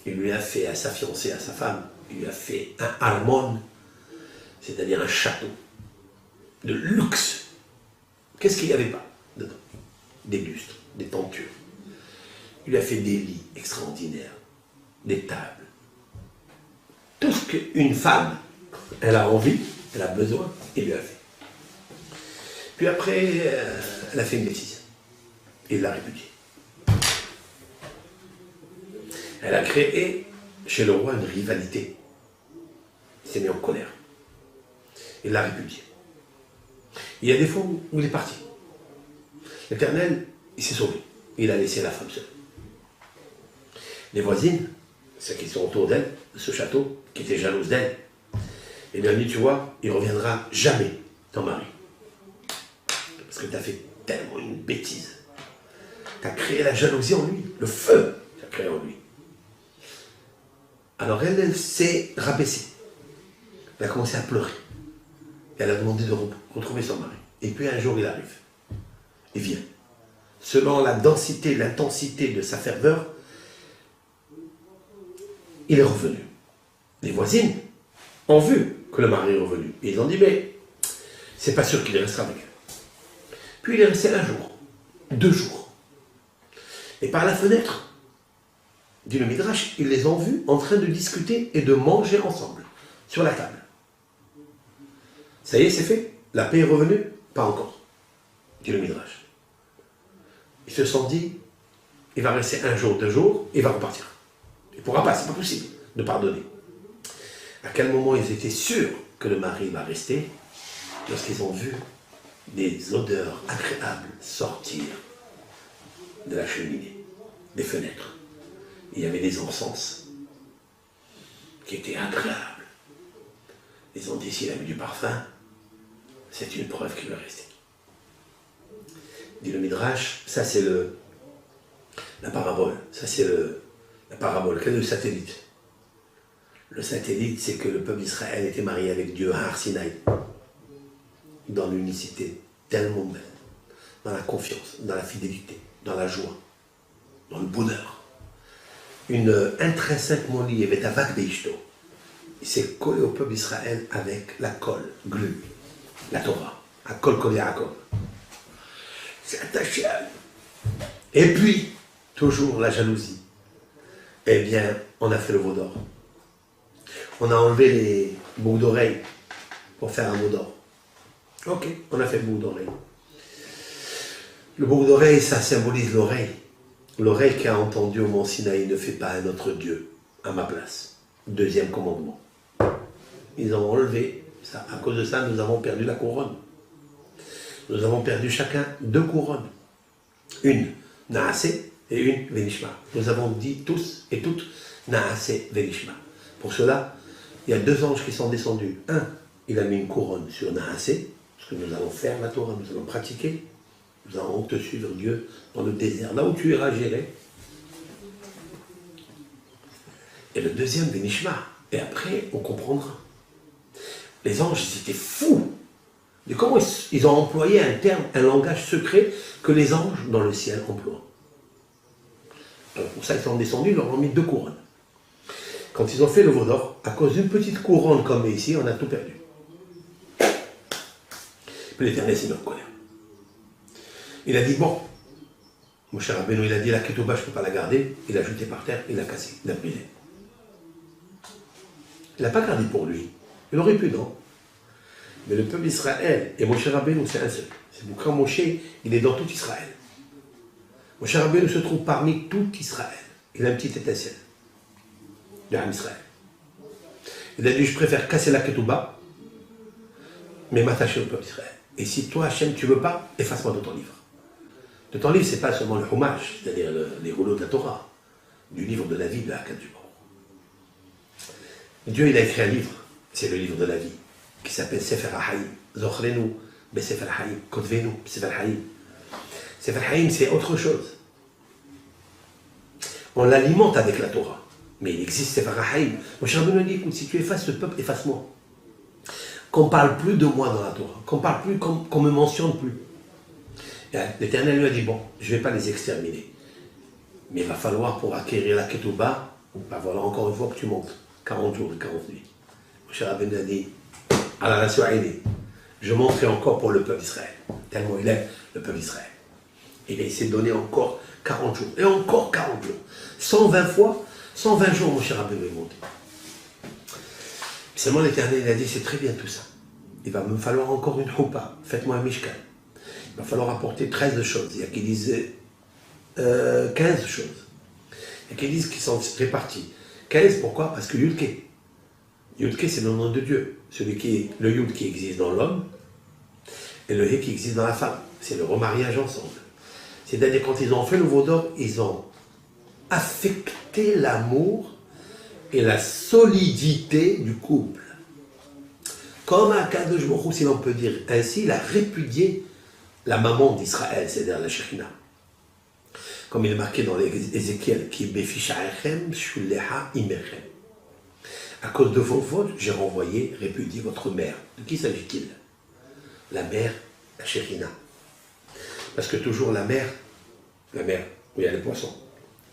Il lui a fait à sa fiancée, à sa femme, il lui a fait un harmon, c'est-à-dire un château de luxe. Qu'est-ce qu'il n'y avait pas dedans? Des lustres, des tentures. Il lui a fait des lits extraordinaires, des tables. Tout ce qu'une femme, elle a envie, elle a besoin, il lui a fait. Puis après, elle a fait une bêtise. Il l'a répudiée. Elle a créé chez le roi une rivalité. Il s'est mis en colère. Il l'a répudié. Il y a des fois où il est parti. L'Éternel, il s'est sauvé. Il a laissé la femme seule. Les voisines, celles qui sont autour d'elle, de ce château, qui étaient jalouses d'elle, et lui ont dit, tu vois, il ne reviendra jamais, ton mari. Parce que tu as fait tellement une bêtise. Tu as créé la jalousie en lui, le feu, tu as créé en lui. Alors elle s'est rabaissée. Elle a commencé à pleurer. Et elle a demandé de retrouver son mari. Et puis un jour, il arrive. Il vient. Selon la densité, l'intensité de sa ferveur, il est revenu. Les voisines ont vu que le mari est revenu. Et ils ont dit, mais c'est pas sûr qu'il restera avec elle. Puis il est resté un jour, 2 jours. Et par la fenêtre, dit le Midrash, ils les ont vus en train de discuter et de manger ensemble, sur la table. Ça y est, c'est fait. La paix est revenue? Pas encore, dit le Midrash. Ils se sont dit, il va rester 1 jour, 2 jours, et il va repartir. Il ne pourra pas, c'est pas possible de pardonner. À quel moment ils étaient sûrs que le mari va rester? Lorsqu'ils ont vu des odeurs agréables sortir de la cheminée, des fenêtres. Il y avait des encens qui étaient agréables. Ils ont dit, s'il a mis du parfum, c'est une preuve qu'il va rester. Dit le Midrash, ça c'est la parabole. Ça c'est la parabole. Quel est le satellite? Le satellite, c'est que le peuple d'Israël était marié avec Dieu à Har Sinaï, dans l'unicité tellement belle, dans la confiance, dans la fidélité, dans la joie, dans le bonheur. Une intrinsèquement liée avec la vague d'Ishto. Il s'est collé au peuple d'Israël avec la colle, glu, la Torah, à colle collée à colle. C'est attaché à lui. Et puis, toujours la jalousie. Eh bien, on a fait le veau d'or. On a enlevé les boucles d'oreilles pour faire un veau d'or. Ok, on a fait le boucle d'oreille. Le boucle d'oreille, ça symbolise l'oreille. L'oreille qui a entendu au mont Sinaï, ne fait pas un autre Dieu à ma place. 2e commandement. Ils ont enlevé ça. À cause de ça, nous avons perdu la couronne. Nous avons perdu chacun 2 couronnes. Une Naasé et une Venishma. Nous avons dit tous et toutes Naasé Venishma. Pour cela, il y a 2 anges qui sont descendus. Un, il a mis une couronne sur Naasé, parce que nous allons faire la Torah, nous allons pratiquer. Nous allons te suivre, Dieu, dans le désert, là où tu iras gérer. Et le 2e, Venishma. Et après, on comprendra. Les anges, ils étaient fous. Et comment ils ont employé un terme, un langage secret que les anges dans le ciel emploient. Alors pour ça, ils sont descendus, ils leur ont mis 2 couronnes. Quand ils ont fait le veau d'or, à cause d'une petite couronne comme ici, on a tout perdu. Puis l'Éternel s'est mis en colère. Il a dit, bon, mon cher Rabbeinu, il a dit, la ketouba, je ne peux pas la garder. Il l'a jeté par terre, il l'a cassé, il l'a brisé. Il n'a pas gardé pour lui. Il aurait pu, non? Mais le peuple d'Israël, et Moshe Rabbeinu, c'est un seul. C'est pourquoi Moshe, il est dans tout Israël. Moshe Rabbeinu se trouve parmi tout Israël. Il a une petite étincelle de Ham Israël. Il a dit, je préfère casser la ketouba, mais m'attacher au peuple d'Israël. Et si toi, Hachem, tu ne veux pas, efface-moi de ton livre. De ton livre, ce n'est pas seulement le Chumash, c'est-à-dire les rouleaux de la Torah, du livre de la vie de la Hakad du Baruch. Dieu, il a écrit un livre, c'est le livre de la vie, qui s'appelle Sefer HaHayim. Zochrenu, be Sefer HaHayim, Kotvenu, Sefer HaHayim. Sefer HaHayim, c'est autre chose. On l'alimente avec la Torah, mais il existe Sefer HaHayim. Mon cher Rabbeinu dit, écoute, si tu effaces ce peuple, efface-moi. Qu'on ne parle plus de moi dans la Torah, qu'on ne parle plus, qu'on ne me mentionne plus. L'Éternel lui a dit, bon, je ne vais pas les exterminer. Mais il va falloir, pour acquérir la ketouba, il va falloir encore une fois que tu montes. 40 jours et 40 nuits. Mon cher Rabbeinu a dit, à la nation aînée, je monterai encore pour le peuple d'Israël. Tellement il aime le peuple d'Israël. Et il s'est donné encore 40 jours. Et encore 40 jours. 120 fois, 120 jours, mon cher Rabbeinu est monté. Seulement l'Éternel, il a dit, c'est très bien tout ça. Il va me falloir encore une choupa. Faites-moi un mishkan. Il va falloir apporter 13 choses. Il y a qui disaient 15 choses. Il et qui disent qu'ils sont répartis. 15, pourquoi? Parce que Yudke. Yudke, c'est le nom de Dieu. Le Yud qui existe dans l'homme et le He qui existe dans la femme. C'est le remariage ensemble. C'est-à-dire, quand ils ont fait le veau d'or, ils ont affecté l'amour et la solidité du couple. Comme Akadosh Baruch Hu, si l'on peut dire ainsi, il a répudié la maman d'Israël, c'est-à-dire la Shekhinah. Comme il est marqué dans l'Ézéchiel, qui Befisha'echem shuleha imerchem. À cause de vos fautes, j'ai renvoyé, répudié votre mère. De qui s'agit-il? La mère, la Shekhinah. Parce que toujours la mère où il y a les poissons,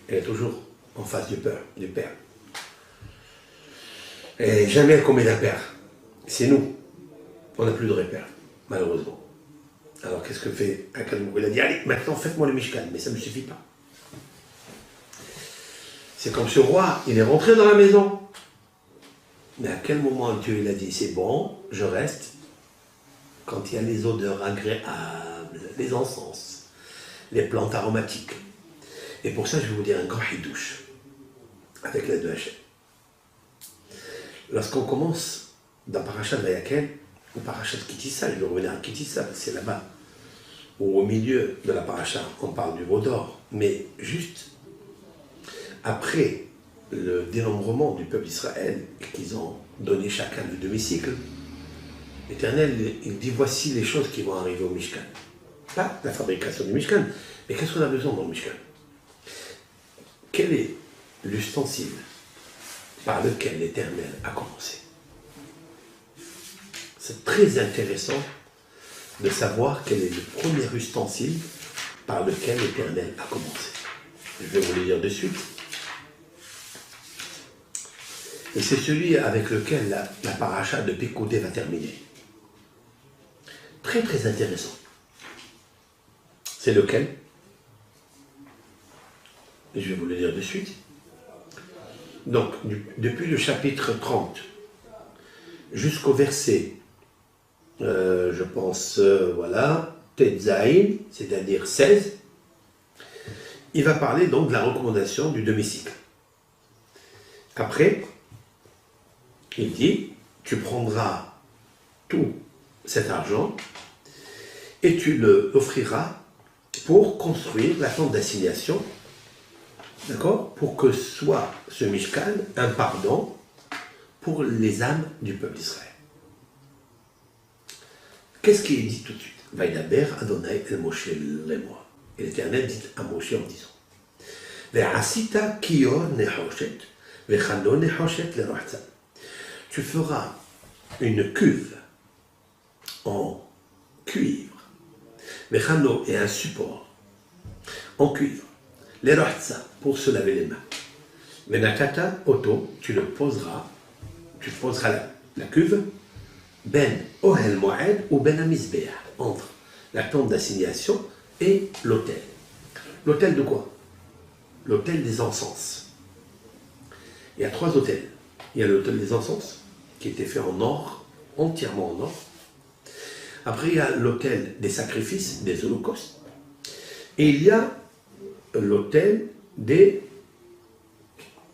elle est toujours en face du père. Et jamais elle commet d'un père. C'est nous. On n'a plus de repère, malheureusement. Alors qu'est-ce que fait Akadosh? Il a dit, allez, maintenant faites-moi le Mishkan, mais ça ne me suffit pas. C'est comme ce roi, il est rentré dans la maison. Mais à quel moment Dieu il a dit, c'est bon, je reste, quand il y a les odeurs agréables, les encens, les plantes aromatiques. Et pour ça, je vais vous dire un grand hidouche, avec l'aide de Hachem. Lorsqu'on commence dans Parashat Vayakel, ou Parashat Kitissa, je vais revenir à Kitissa, c'est là-bas, ou au milieu de la Parashat, on parle du veau d'or, mais juste après le dénombrement du peuple d'Israël, qu'ils ont donné chacun le demi-cycle, l'Éternel, il dit, voici les choses qui vont arriver au Mishkan. Pas la fabrication du Mishkan, mais qu'est-ce qu'on a besoin dans le Mishkan? Quel est l'ustensile par lequel l'Éternel a commencé? C'est très intéressant de savoir quel est le premier ustensile par lequel l'Éternel a commencé. Je vais vous le dire de suite. Et c'est celui avec lequel la paracha de Pécoudé va terminer. Très très intéressant. C'est lequel? Et je vais vous le dire de suite. Donc, depuis le chapitre 30 jusqu'au verset, je pense, voilà, Tetzaïn, c'est-à-dire 16, il va parler donc de la recommandation du demi-cycle. Après, il dit, tu prendras tout cet argent et tu l'offriras pour construire la tente d'assignation, d'accord, pour que soit ce Mishkan un pardon pour les âmes du peuple d'Israël. Qu'est-ce qui est dit tout de suite? Vaidaber Adonai el Moshe lemor. Et l'Éternel dit à Moshe en disant, Ve'asita kior nehoshet, ve'chano nehoshet lerohza. Tu feras une cuve en cuivre, ve'chano et un support en cuivre, lerohza pour se laver les mains. Ve'nakata oto, tu poseras la cuve, ben ohel moed ou ben amizbeah, entre la tente d'assignation et l'autel. L'autel de quoi? L'autel des encens. Il y a 3 autels. Il y a l'autel des encens, qui était fait en or, entièrement en or. Après, il y a l'autel des sacrifices, des holocaustes. Et il y a l'autel des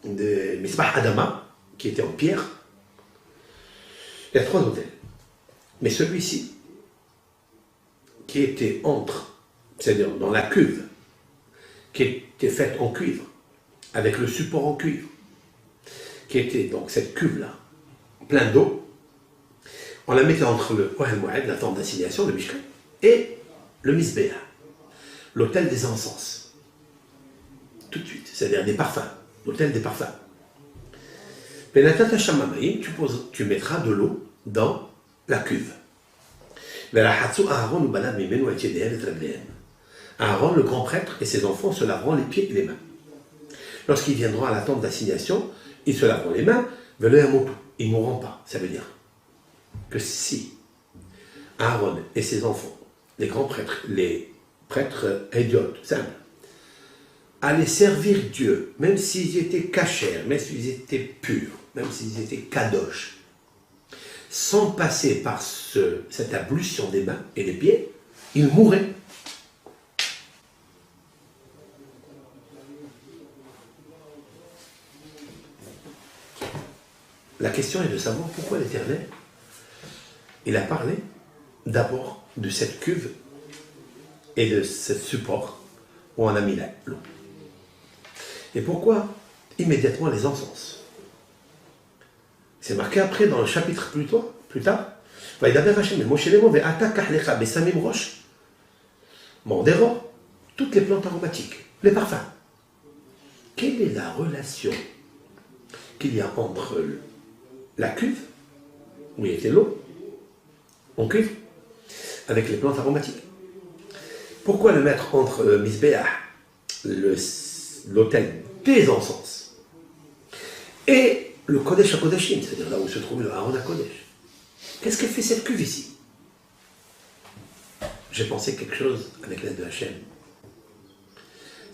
Misbah Adama, qui était en pierre. Il y a 3 autels. Mais celui-ci, qui était c'est-à-dire dans la cuve, qui était faite en cuivre, avec le support en cuivre, qui était donc cette cuve-là, plein d'eau, on la mettait entre le Ohel Moed, la tente d'assignation, le Mishkan, et le Mizbeah, l'autel des encens. Tout de suite, c'est-à-dire des parfums, l'autel des parfums. Penatata Shamamaïm, tu mettras de l'eau dans la cuve. Aaron, le grand prêtre, et ses enfants se laveront les pieds et les mains. Lorsqu'ils viendront à la tente d'assignation, ils se laveront les mains, ils ne mourront pas. Ça veut dire que si Aaron et ses enfants, les grands prêtres, les prêtres idiotes, simples, allaient servir Dieu, même s'ils étaient cachers, même s'ils étaient purs, même s'ils étaient kadosh, sans passer par cette ablution des mains et des pieds, ils mourraient. la question est de savoir pourquoi l'Éternel, il a parlé d'abord de cette cuve et de ce support où on a mis l'eau. Et pourquoi immédiatement les encens? C'est marqué après dans le chapitre plus tard. Toutes les plantes aromatiques, les parfums. Quelle est la relation qu'il y a entre la cuve, où il y était l'eau, en cuve, avec les plantes aromatiques? Pourquoi le mettre entre Misbéah, l'autel des encens, et le Kodesh à Kodeshim, c'est-à-dire là où se trouve le Aaron à Kodesh? Qu'est-ce qu'elle fait cette cuve ici? J'ai pensé quelque chose avec l'aide de Hachem.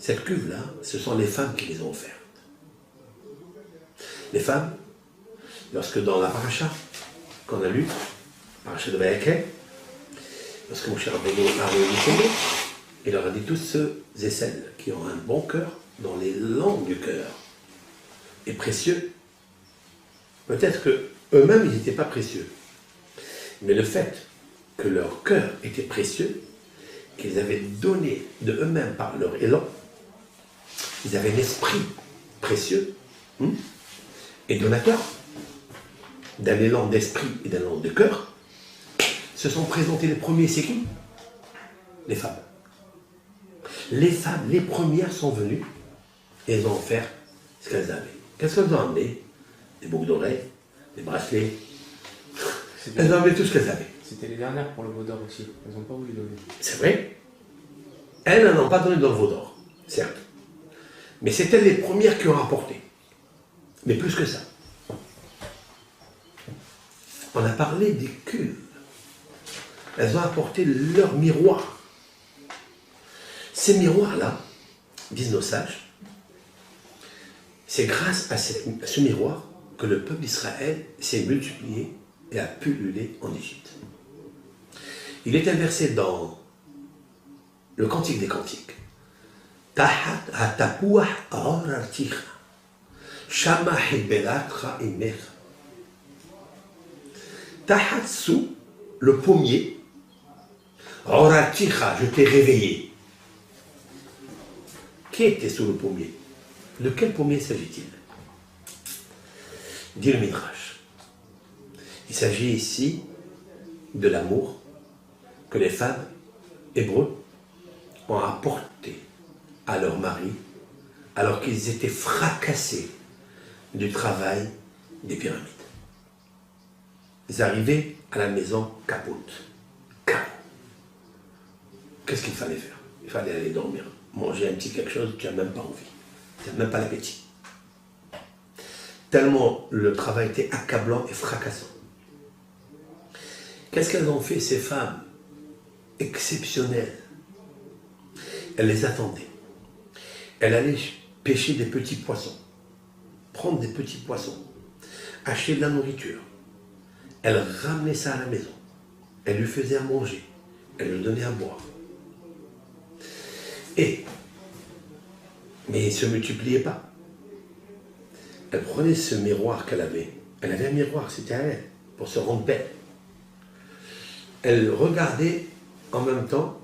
Cette cuve-là, ce sont les femmes qui les ont offertes. Les femmes, lorsque dans la paracha qu'on a lu, paracha de Vayakel, lorsque mon cher Rabbeinu a réuni son nom, il leur a dit tous ceux et celles qui ont un bon cœur, dans les langues du cœur, et précieux. Peut-être qu'eux-mêmes, ils n'étaient pas précieux. Mais le fait que leur cœur était précieux, qu'ils avaient donné de eux-mêmes par leur élan, ils avaient un esprit précieux et donateur, d'un élan d'esprit et d'un élan de cœur, se sont présentés les premiers, c'est qui? Les femmes. Les femmes, les premières sont venues et elles ont offert ce qu'elles avaient. Qu'est-ce qu'elles ont amené? Des boucles d'oreilles, des bracelets. Elles ont amené tout ce qu'elles avaient. C'était les dernières pour le veau d'or aussi. Elles n'ont pas voulu donner. C'est vrai. Elles n'en ont pas donné dans le veau d'or, certes. Mais c'était les premières qui ont rapporté. Mais plus que ça. On a parlé des cuves. Elles ont apporté leur miroir. Ces miroirs-là, disent nos sages, c'est grâce à ce miroir que le peuple d'Israël s'est multiplié et a pullulé en Égypte. Il est inversé dans le Cantique des Cantiques. Tahat hatapuach ararticha, shama hiberatra imecha. Tahat sous le pommier, ararticha, je t'ai réveillé. Qui était sous le pommier? De quel pommier s'agit-il? Dit le Midrash. Il s'agit ici de l'amour que les femmes hébreux ont apporté à leur mari alors qu'ils étaient fracassés du travail des pyramides. Ils arrivaient à la maison capote. Qu'est-ce qu'il fallait faire? Il fallait aller dormir, manger un petit quelque chose, tu n'as même pas envie, tu n'as même pas l'appétit. Tellement le travail était accablant et fracassant. Qu'est-ce qu'elles ont fait, ces femmes exceptionnelles? Elles les attendaient. Elles allaient pêcher des petits poissons, prendre des petits poissons, acheter de la nourriture. Elles ramenaient ça à la maison. Elles lui faisaient à manger. Elles lui donnaient à boire. Mais il ne se multipliait pas. Elle prenait ce miroir qu'elle avait. Elle avait un miroir, c'était à elle, pour se rendre belle. Elle regardait en même temps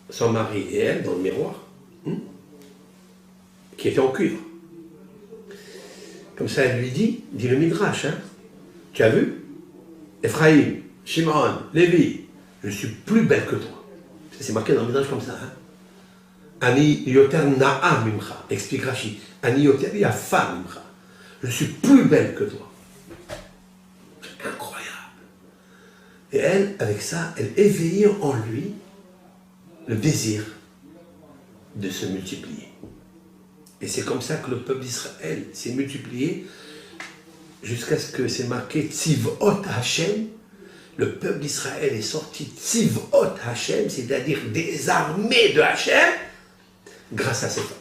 son mari et elle dans le miroir, qui était en cuivre. Comme ça, elle lui dit le Midrash, tu as vu? Ephraïm, Shimon, Lévi, je suis plus belle que toi. C'est marqué dans le Midrash comme ça. Ani yoter na'a mimcha, explique Rashi. Ani yoter yafa mimcha. Je suis plus belle que toi. C'est incroyable. Et elle, avec ça, elle éveillait en lui le désir de se multiplier. Et c'est comme ça que le peuple d'Israël s'est multiplié jusqu'à ce que c'est marqué Tzivot Hashem. Le peuple d'Israël est sorti Tzivot Hashem, c'est-à-dire des armées de Hashem, grâce à ces femmes.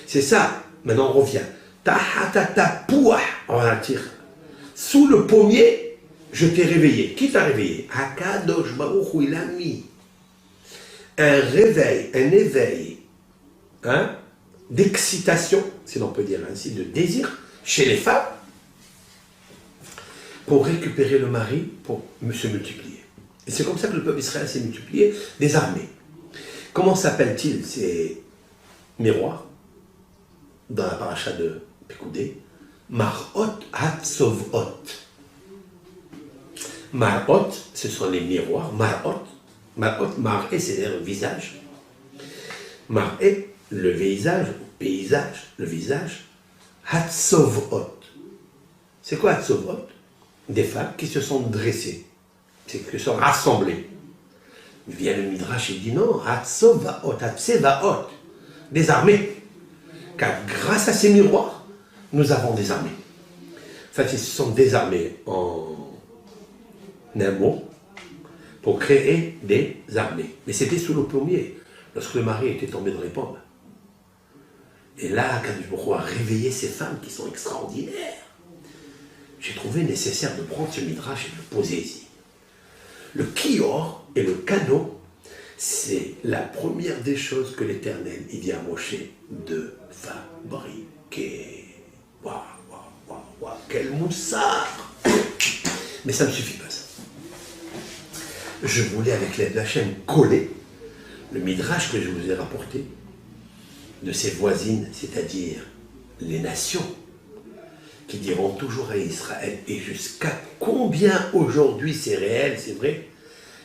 C'est ça. Maintenant on revient. Sous le pommier, je t'ai réveillé. Qui t'a réveillé? Akadosh Baruch Hu, il a mis un réveil, un éveil, d'excitation, si l'on peut dire ainsi, de désir, chez les femmes, pour récupérer le mari, pour se multiplier. Et c'est comme ça que le peuple d'Israël s'est multiplié, des armées. Comment s'appellent-ils ces miroirs dans la paracha de Pekoudé? Mar'ot Hatzovot. Mar'ot, ce sont les miroirs. Mar'ot, mar'é, c'est-à-dire le visage. Mar'é, le visage, le visage. Hatzovot. C'est quoi Hatzovot? Des femmes qui se sont dressées, qui se sont rassemblées. Il vient le Midrash et dit non, Hatzovaot, Hatsevaot, des armées. Car grâce à ces miroirs, nous avons des armées. En fait, ils se sont désarmés en un mot pour créer des armées. Mais c'était sous le pommier, lorsque le mari était tombé dans les pommes. Et là, Kadosh Baruch Hu a réveillé ces femmes qui sont extraordinaires. J'ai trouvé nécessaire de prendre ce midrash et de le poser ici. Le kior et le canot, c'est la première des choses que l'Éternel il dit à Moshe de fabriquer. Waouh, waouh, waouh, waouh, quel moussard! Mais ça ne suffit pas, ça. Je voulais, avec l'aide d'Hachem, coller le midrash que je vous ai rapporté de ses voisines, c'est-à-dire les nations, qui diront toujours à Israël, et jusqu'à combien aujourd'hui c'est réel, c'est vrai,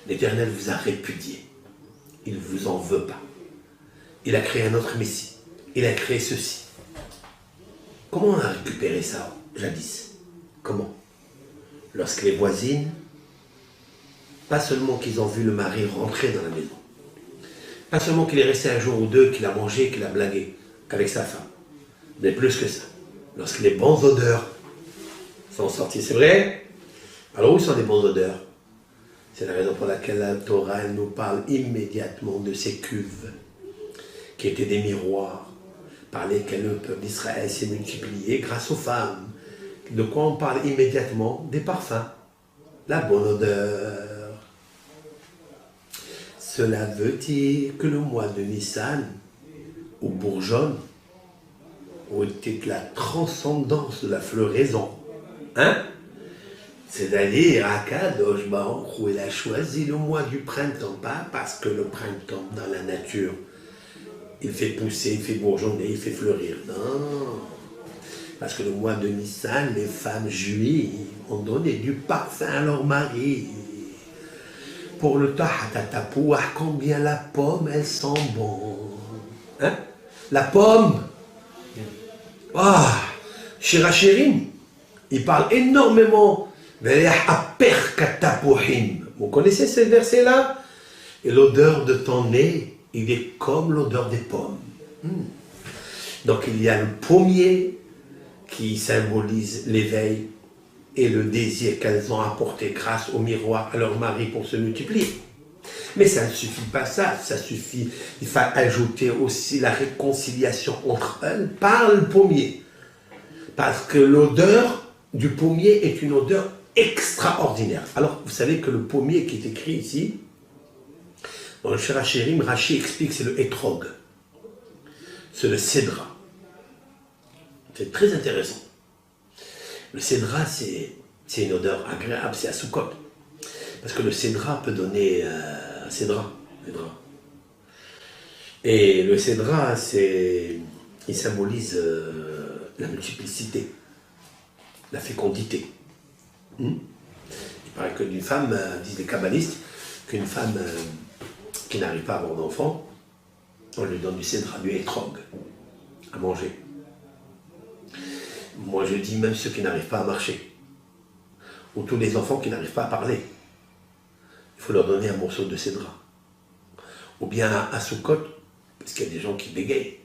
l'Éternel vous a répudié. Il ne vous en veut pas. Il a créé un autre Messie. Il a créé ceci. Comment on a récupéré ça, jadis? Comment? Lorsque les voisines, pas seulement qu'ils ont vu le mari rentrer dans la maison, pas seulement qu'il est resté un jour ou deux, qu'il a mangé, qu'il a blagué avec sa femme, mais plus que ça. Lorsque les bons odeurs sont sortis, c'est vrai? Alors où sont les bons odeurs? C'est la raison pour laquelle la Torah elle nous parle immédiatement de ces cuves qui étaient des miroirs par lesquels le peuple d'Israël s'est multiplié grâce aux femmes. De quoi on parle immédiatement? Des parfums, la bonne odeur. Cela veut dire que le mois de Nissan, où bourgeonne, où était la transcendance de la floraison, hein? C'est-à-dire, Akadosh Baruch Hu, il a choisi le mois du printemps, pas parce que le printemps dans la nature, il fait pousser, il fait bourgeonner, il fait fleurir, non. Parce que le mois de Nissan, les femmes juives ont donné du parfum à leur mari. Pour le tahatatapouah, combien la pomme, elle sent bon. Hein? La pomme. Ah, Shirachirim, il parle énormément. Vous connaissez ce verset-là? Et l'odeur de ton nez, il est comme l'odeur des pommes. Donc il y a le pommier qui symbolise l'éveil et le désir qu'elles ont apporté grâce au miroir à leur mari pour se multiplier. Mais ça ne suffit pas ça suffit, il faut ajouter aussi la réconciliation entre elles par le pommier. Parce que l'odeur du pommier est une odeur extraordinaire. Alors, vous savez que le pommier qui est écrit ici, dans le Shirachirim, Rashi explique c'est le hétrog, c'est le cédra. C'est très intéressant. Le cédra, c'est une odeur agréable, c'est à Soukot. Parce que le cédra peut donner cédra. Et le cédra, il symbolise la multiplicité, la fécondité. Il paraît que d'une femme, disent les kabbalistes, qu'une femme qui n'arrive pas à avoir d'enfant, on lui donne du cédra, du hétrog, à manger. Moi je dis même ceux qui n'arrivent pas à marcher, ou tous les enfants qui n'arrivent pas à parler, il faut leur donner un morceau de cédra. Ou bien à Soukot, parce qu'il y a des gens qui bégayent,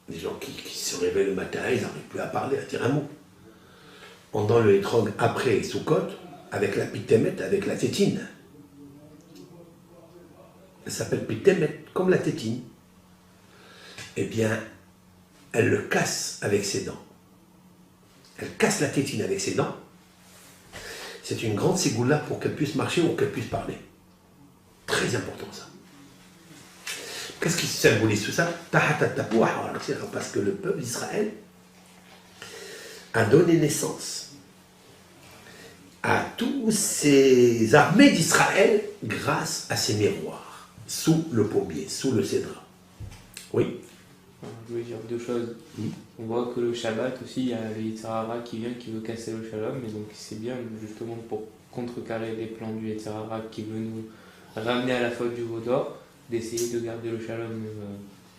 des gens qui se réveillent le matin, ils n'arrivent plus à parler, à dire un mot. On donne le hétrog après Soukot, avec la pitémet, avec la tétine. Elle s'appelle pitémet, comme la tétine. Eh bien, elle le casse avec ses dents. Elle casse la tétine avec ses dents. C'est une grande ségoula pour qu'elle puisse marcher ou qu'elle puisse parler. Très important ça. Qu'est-ce qui symbolise tout ça? Parce que le peuple d'Israël a donné naissance à tous ces armées d'Israël grâce à ces miroirs, sous le pommier, sous le cédra. Oui. Je voulais dire deux choses. On voit que le Shabbat aussi, il y a le Yitzhara qui vient, qui veut casser le Shalom, et donc c'est bien justement pour contrecarrer les plans du Yitzhara qui veut nous ramener à la faute du veau d'or, d'essayer de garder le Shalom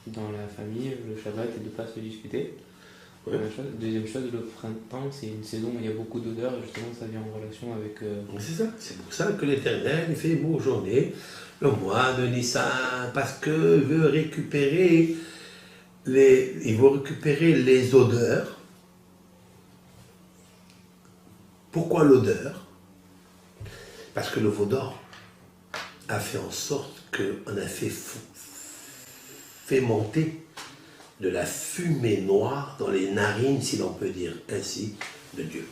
dans la famille, le Shabbat, et de ne pas se disputer. Ouais. Deuxième chose, le printemps, c'est une saison où il y a beaucoup d'odeurs, et justement ça vient en relation avec... C'est ça, c'est pour ça que l'Éternel fait beau journée le mois de Nissan, parce que veut récupérer il veut récupérer les odeurs. Pourquoi l'odeur? Parce que le veau d'or a fait en sorte qu'on a fait monter de la fumée noire dans les narines, si l'on peut dire ainsi, de Dieu.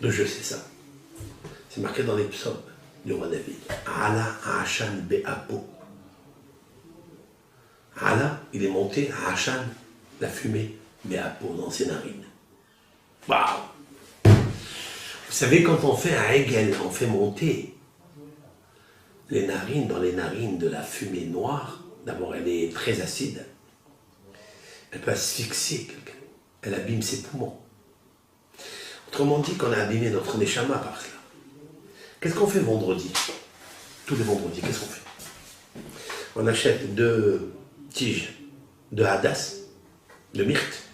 Donc je sais ça. C'est marqué dans les psaumes du roi David. Ala Hashan Be'apo. Ala, il est monté à Hashan, la fumée, Be'apo, dans ses narines. Waouh! Vous savez, quand on fait un Hegel, on fait monter les narines dans les narines de la fumée noire. D'abord, elle est très acide. Elle peut asphyxier quelqu'un. Elle abîme ses poumons. Autrement dit, qu'on a abîmé notre neshama par cela. Qu'est-ce qu'on fait vendredi? Tous les vendredis, qu'est-ce qu'on fait? On achète 2 tiges de hadas, de myrte.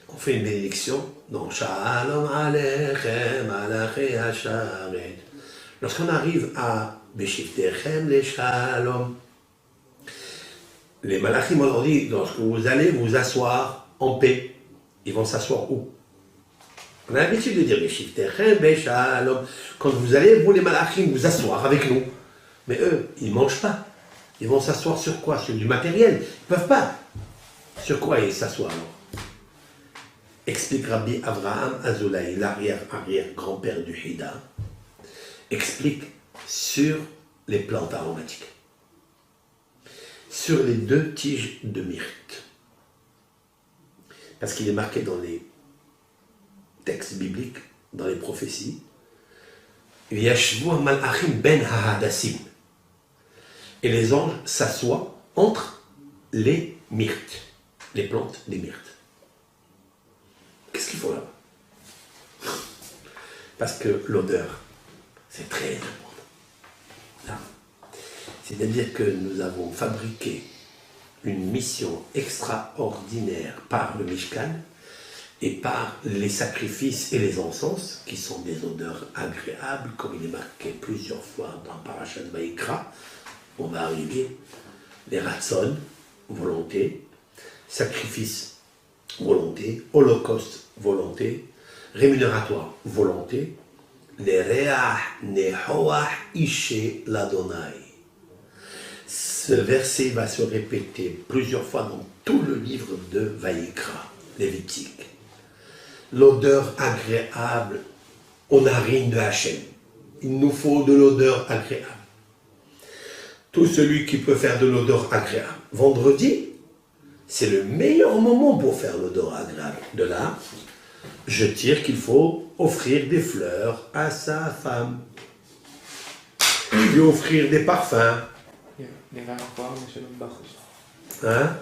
On fait une bénédiction. Donc, Shalom Aleichem, Malachi Hasharet. Lorsqu'on arrive à Beshiftechem le Shalom, les malachim ont dit, lorsque vous allez vous asseoir en paix, ils vont s'asseoir où? On a l'habitude de dire Beshiftechem le Shalom. Quand vous allez, vous les malachim, vous asseoir avec nous. Mais eux, ils ne mangent pas. Ils vont s'asseoir sur quoi? Sur du matériel. Ils ne peuvent pas. Sur quoi ils s'assoient alors? Explique Rabbi Avraham Azoulay, l'arrière-grand-père du Hida, explique sur les plantes aromatiques, sur les 2 tiges de myrte. Parce qu'il est marqué dans les textes bibliques, dans les prophéties, Yashvu malachim ben hahadassim. Et les anges s'assoient entre les myrtes, les plantes des myrtes. Qu'est-ce qu'il faut là? Parce que l'odeur, c'est très important. Là. C'est-à-dire que nous avons fabriqué une mission extraordinaire par le Mishkan et par les sacrifices et les encens, qui sont des odeurs agréables, comme il est marqué plusieurs fois dans Parashat Vayikra. On va arriver. Les ratzon, volonté, sacrifice, volonté, holocauste, volonté, rémunératoire, volonté, les reach nehoach ishe l'Adonai. Ce verset va se répéter plusieurs fois dans tout le livre de Vayikra, Lévitique. L'odeur agréable aux narines de Hachem. Il nous faut de l'odeur agréable. Tout celui qui peut faire de l'odeur agréable. Vendredi, c'est le meilleur moment pour faire l'odeur agréable. De là, je tire qu'il faut offrir des fleurs à sa femme. Lui offrir des parfums. Hein?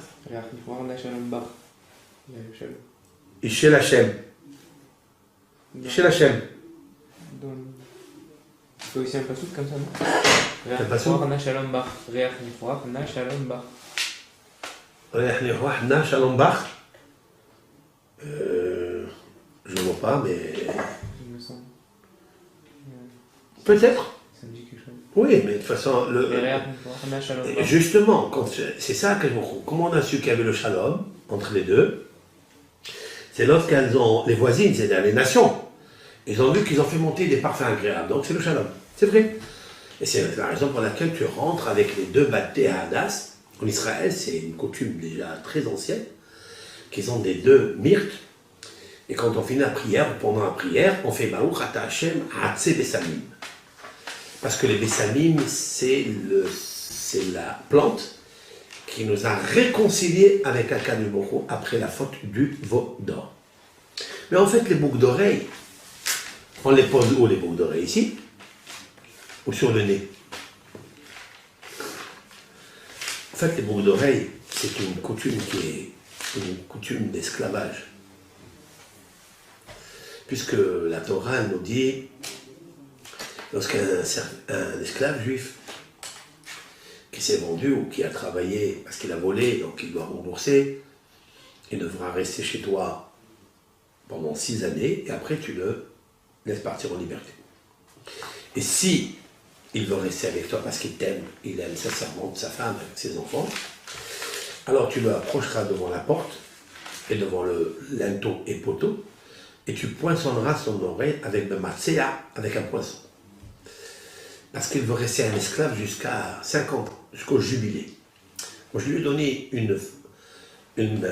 Ishel Hashem. Ishel Hashem. C'est aussi un passouk comme ça, non? Un passouk? Je ne vois pas, mais... Il me semble. Peut-être. Ça me dit quelque chose. Oui, mais de toute façon... Justement, c'est ça que comment on a su qu'il y avait le shalom entre les deux? C'est lorsqu'elles ont... Les voisines, c'est-à-dire les nations, ils ont vu qu'ils ont fait monter des parfums agréables. Donc c'est le shalom. C'est vrai. Et c'est la raison pour laquelle tu rentres avec les 2 bâtés à Hadas. En Israël, c'est une coutume déjà très ancienne, qu'ils ont des 2 myrtes. Et quand on finit la prière, pendant la prière, on fait Baruch Ata Hashem Hatse Besamim. Parce que les Besamim, c'est la plante qui nous a réconciliés avec Akadosh Baruch Hu après la faute du veau d'or. Mais en fait, les boucles d'oreilles, on les pose où les boucles d'oreilles? Ici? Ou sur le nez? En fait, les boucles d'oreilles, c'est une coutume qui est une coutume d'esclavage. Puisque la Torah nous dit, lorsqu'un esclave juif qui s'est vendu ou qui a travaillé parce qu'il a volé, donc il doit rembourser, il devra rester chez toi pendant 6 années et après tu le laisses partir en liberté. Et si il veut rester avec toi parce qu'il t'aime, il aime sa servante, sa femme, ses enfants, alors tu le approcheras devant la porte et devant le linteau et poteau et tu poinçonneras son oreille avec le matzéa, avec un poinçon. Parce qu'il veut rester un esclave jusqu'à 50 ans, jusqu'au jubilé. Moi, je lui ai donné une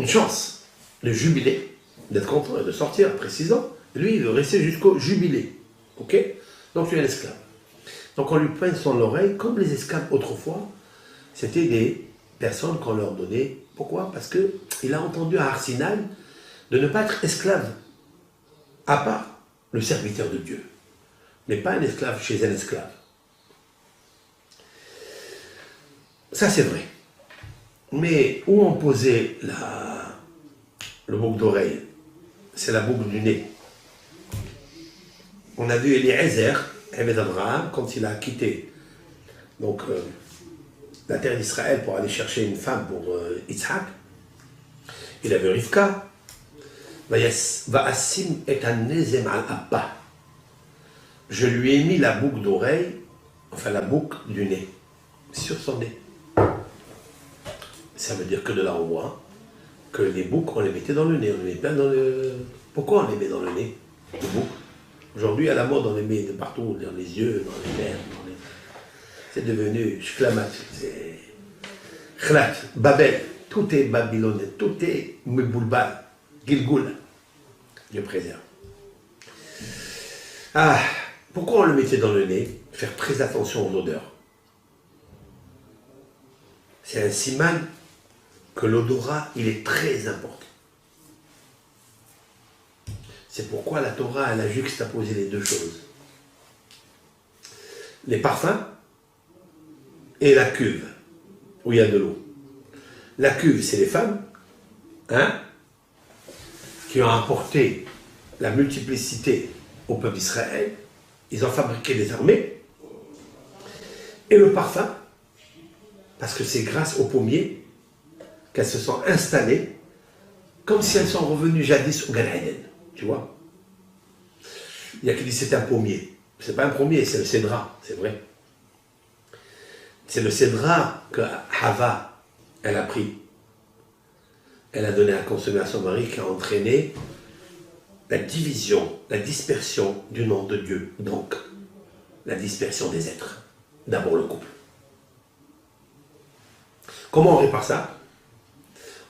chance de jubilé, d'être content et de sortir après 6 ans. Lui, il veut rester jusqu'au jubilé. Ok? Donc, tu es un esclave. Donc, on lui poinçonne l'oreille, comme les esclaves autrefois, c'était des personnes qu'on leur donnait. Pourquoi? Parce qu'il a entendu à Arsinal de ne pas être esclave, à part le serviteur de Dieu, mais pas un esclave chez un esclave. Ça, c'est vrai. Mais où on posait le boucle d'oreille? C'est la boucle du nez. On a vu Eliezer, Eved Abraham, quand il a quitté donc, la terre d'Israël pour aller chercher une femme pour Yitzhak. Il a vu Rivka. Va'asim et un nezem al appa. Je lui ai mis la boucle d'oreille, enfin la boucle du nez, sur son nez. Ça veut dire que de là on voit que les boucles, on les mettait dans le nez, on les met pas dans le... Pourquoi on les met dans le nez, les boucles? Aujourd'hui, à la mode, on les met de partout, dans les yeux, dans les lèvres, c'est devenu shklamat, c'est khlat, Babel, tout est babylonais, tout est meboulbal, gilgoul, Dieu préserve. Ah, pourquoi on le mettait dans le nez? Faire très attention aux odeurs. C'est un siman que l'odorat, il est très important. C'est pourquoi la Torah, elle a juxtaposé les deux choses. Les parfums et la cuve, où il y a de l'eau. La cuve, c'est les femmes, qui ont apporté la multiplicité au peuple d'Israël. Ils ont fabriqué des armées. Et le parfum, parce que c'est grâce aux pommiers qu'elles se sont installées, comme si elles sont revenues jadis au Gan Eden. Tu vois? Il y a qui dit c'est un pommier. C'est pas un pommier, c'est le cédra, c'est vrai. C'est le cédra que Hava, elle a pris. Elle a donné à consommer à son mari, qui a entraîné la division, la dispersion du nom de Dieu. Donc, la dispersion des êtres. D'abord le couple. Comment on répare ça?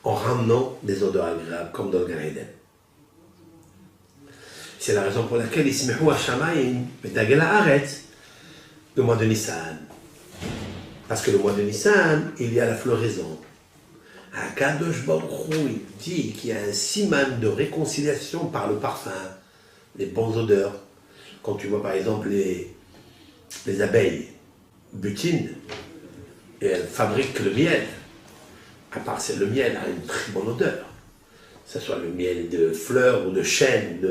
En ramenant des odeurs agréables, comme dans le Gan Eden. C'est la raison pour laquelle ils se mettent à Shamayim, le mois de Nissan. Parce que le mois de Nissan, il y a la floraison. Akadosh Baruch Hu, il dit qu'il y a un siman de réconciliation par le parfum, les bonnes odeurs. Quand tu vois par exemple les abeilles butinent, et elles fabriquent le miel. À part c'est le miel a une très bonne odeur. Que ce soit le miel de fleurs ou de chêne,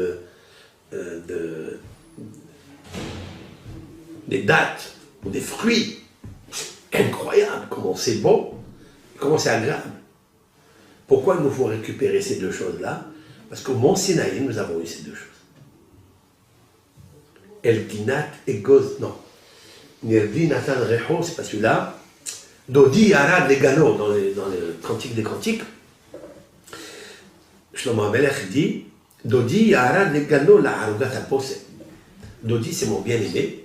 des dattes ou des fruits. C'est incroyable comment c'est bon, comment c'est agréable. Pourquoi il nous faut récupérer ces deux choses-là? Parce qu'au Mont Sinaï, nous avons eu ces deux choses. El Ginat et Goz, non. Nerdi Nathan Reho, c'est pas celui-là. Dodi Arad Legano, dans le Cantique des Cantiques. Shlomo Amelech dit Dodi Arad Legano la Arugat Apose. Dodi, c'est mon bien-aimé.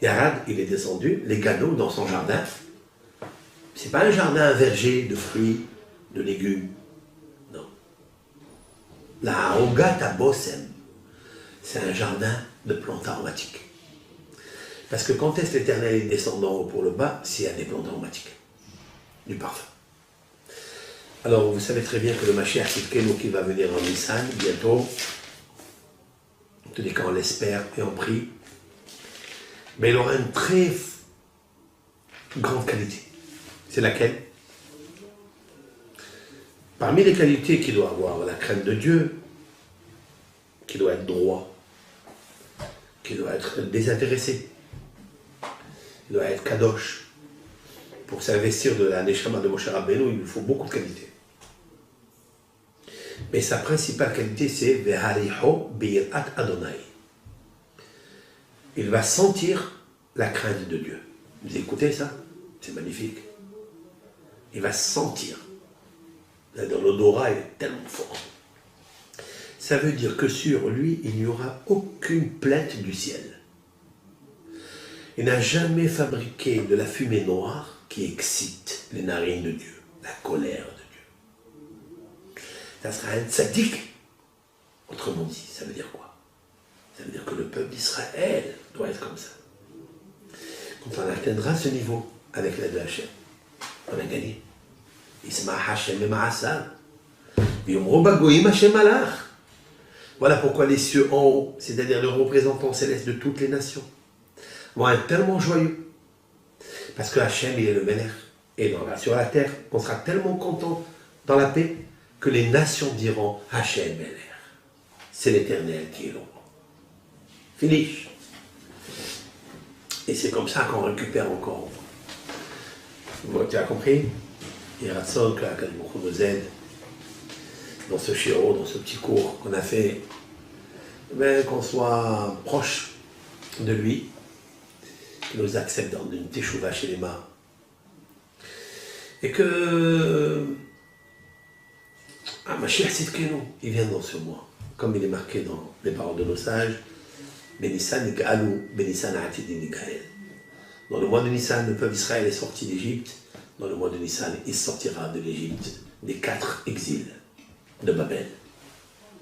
Et Arad, il est descendu, les ganots dans son jardin. C'est pas un jardin, un verger de fruits, de légumes. Non. La Arugat Abosem, c'est un jardin de plantes aromatiques. Parce que quand est-ce l'Éternel est descendant haut pour le bas? S'il y a des plantes aromatiques, du parfum. Alors, vous savez très bien que le Mashiach Tzidkenu qui va venir en Nissan, bientôt, en tous les cas, on l'espère et on prie, mais il aura une très grande qualité. C'est laquelle? Parmi les qualités qu'il doit avoir, la crainte de Dieu, qui doit être droit, qui doit être désintéressé, qui doit être kadosh. Pour s'investir de la Neshama de Moshe Rabbeinu, il lui faut beaucoup de qualités. Mais sa principale qualité, c'est Vehariho Birat Adonai. Il va sentir la crainte de Dieu. Vous écoutez ça? C'est magnifique. Il va sentir. Dans l'odorat, il est tellement fort. Ça veut dire que sur lui, il n'y aura aucune plainte du ciel. Il n'a jamais fabriqué de la fumée noire qui excite les narines de Dieu, la colère de Dieu. Ça sera un tzaddik. Autrement dit, ça veut dire quoi? Ça veut dire que le peuple d'Israël doit être comme ça. Quand on atteindra ce niveau avec l'aide de Hachem, on a gagné. Isma Hachem et Ma'asam. Voilà pourquoi les cieux en haut, c'est-à-dire le représentant céleste de toutes les nations, vont être tellement joyeux. Parce que Hachem, il est le Melech. Et sur la terre, on sera tellement content dans la paix que les nations diront Hachem Melech. C'est l'Éternel qui est le roi. Finish. Et c'est comme ça qu'on récupère encore. Tu as compris? Il y a Ratson que Akadosh Baruch Hu nous aide dans ce shiro, dans ce petit cours qu'on a fait, qu'on soit proche de lui, qu'il nous accepte dans une teshuva chez les mains. Et que Mashiach Tzidkenu, il vient dans ce mois, comme il est marqué dans les paroles de nos sages, Benissan Nigalu, Benissan Atidi Nigael. Dans le mois de Nissan, le peuple d'Israël est sorti d'Égypte. Dans le mois de Nissan, il sortira de l'Égypte des 4 exils de Babel.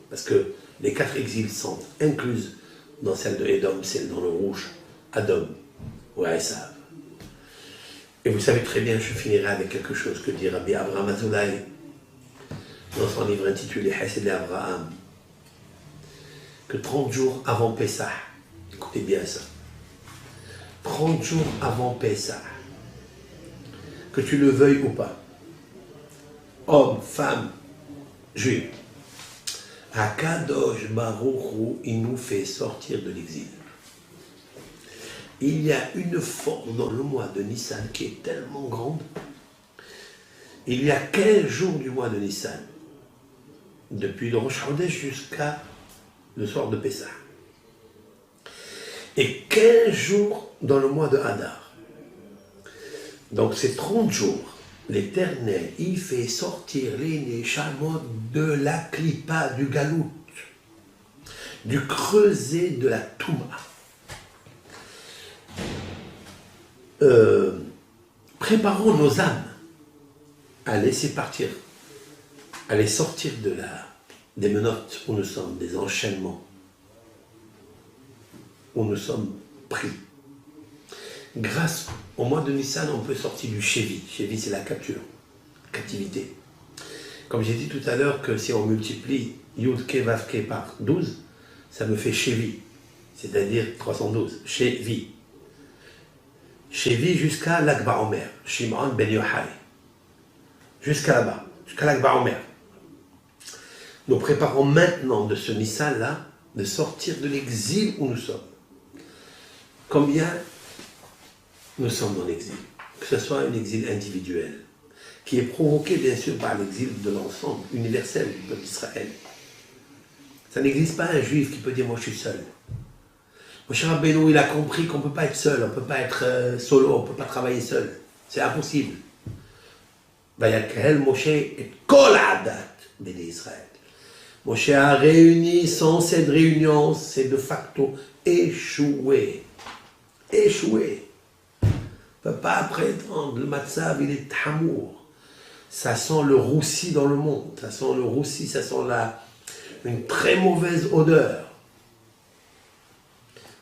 Parce que les 4 exils sont incluses dans celle de Édom, celle dans le rouge, Adom ou Esav. Et vous savez très bien, je finirai avec quelque chose que dit Rabbi Abraham Azoulay dans son livre intitulé Hesed Abraham, que 30 jours avant Pessah, écoutez bien ça, 30 jours avant Pessah, que tu le veuilles ou pas, homme, femme, juif, Akadosh Baruch Hu, il nous fait sortir de l'exil. Il y a une force dans le mois de Nissan qui est tellement grande. Il y a 15 jours du mois de Nissan, depuis le Rosh Chodesh jusqu'à le soir de Pessah. Et 15 jours dans le mois de Hadar. Donc c'est 30 jours. L'Éternel, il fait sortir les Neshamot de la Klippa, du Galout, du creuset de la Touma. Préparons nos âmes à laisser partir, à les sortir des menottes où nous sommes, des enchaînements, où nous sommes pris. Grâce au mois de Nissan, on peut sortir du Chevi. Chevi, c'est la captivité. Comme j'ai dit tout à l'heure que si on multiplie Yud Ke Vav Ke par 12, ça me fait Chevi, c'est-à-dire 312. Chevi. Chevi jusqu'à l'Akba Omer, Shimon Ben Yochai. Jusqu'à là-bas, jusqu'à l'Akba Omer. Nous préparons maintenant de ce Nissan-là de sortir de l'exil où nous sommes. Combien nous sommes dans l'exil, que ce soit un exil individuel, qui est provoqué bien sûr par l'exil de l'ensemble universel du peuple d'Israël. Ça n'existe pas un juif qui peut dire « moi je suis seul ». Moshe Rabbeinu, il a compris qu'on ne peut pas être seul, on ne peut pas être solo, on ne peut pas travailler seul. C'est impossible. Vayakhel Moshe et Kol Adat béni Israël. Moshe a réuni, sans cette réunion, c'est de facto échoué. Échoué. On ne peut pas prétendre, le matzav, il est tamour. Ça sent le roussi dans le monde. Ça sent le roussi, ça sent une très mauvaise odeur.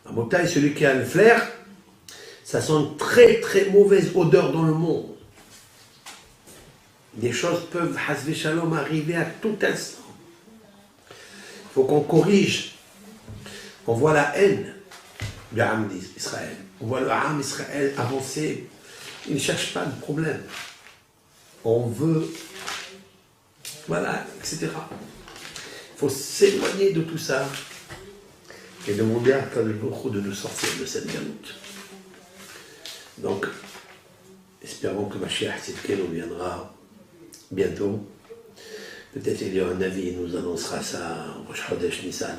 À Motaï, celui qui a le flair, ça sent une très très mauvaise odeur dans le monde. Des choses peuvent, hasvé shalom, arriver à tout instant. Il faut qu'on corrige. On voit la haine du Ham d'Israël. On voit le Ham Israël avancer. Il ne cherche pas de problème. On veut, voilà, etc. Il faut s'éloigner de tout ça et demander à Kadosh Baruch Hu de nous sortir de cette galoute. Donc, espérons que Mashiach Tzidkenu viendra bientôt. Peut-être il y a un avis, il nous annoncera ça au Rosh Chodesh Nissan.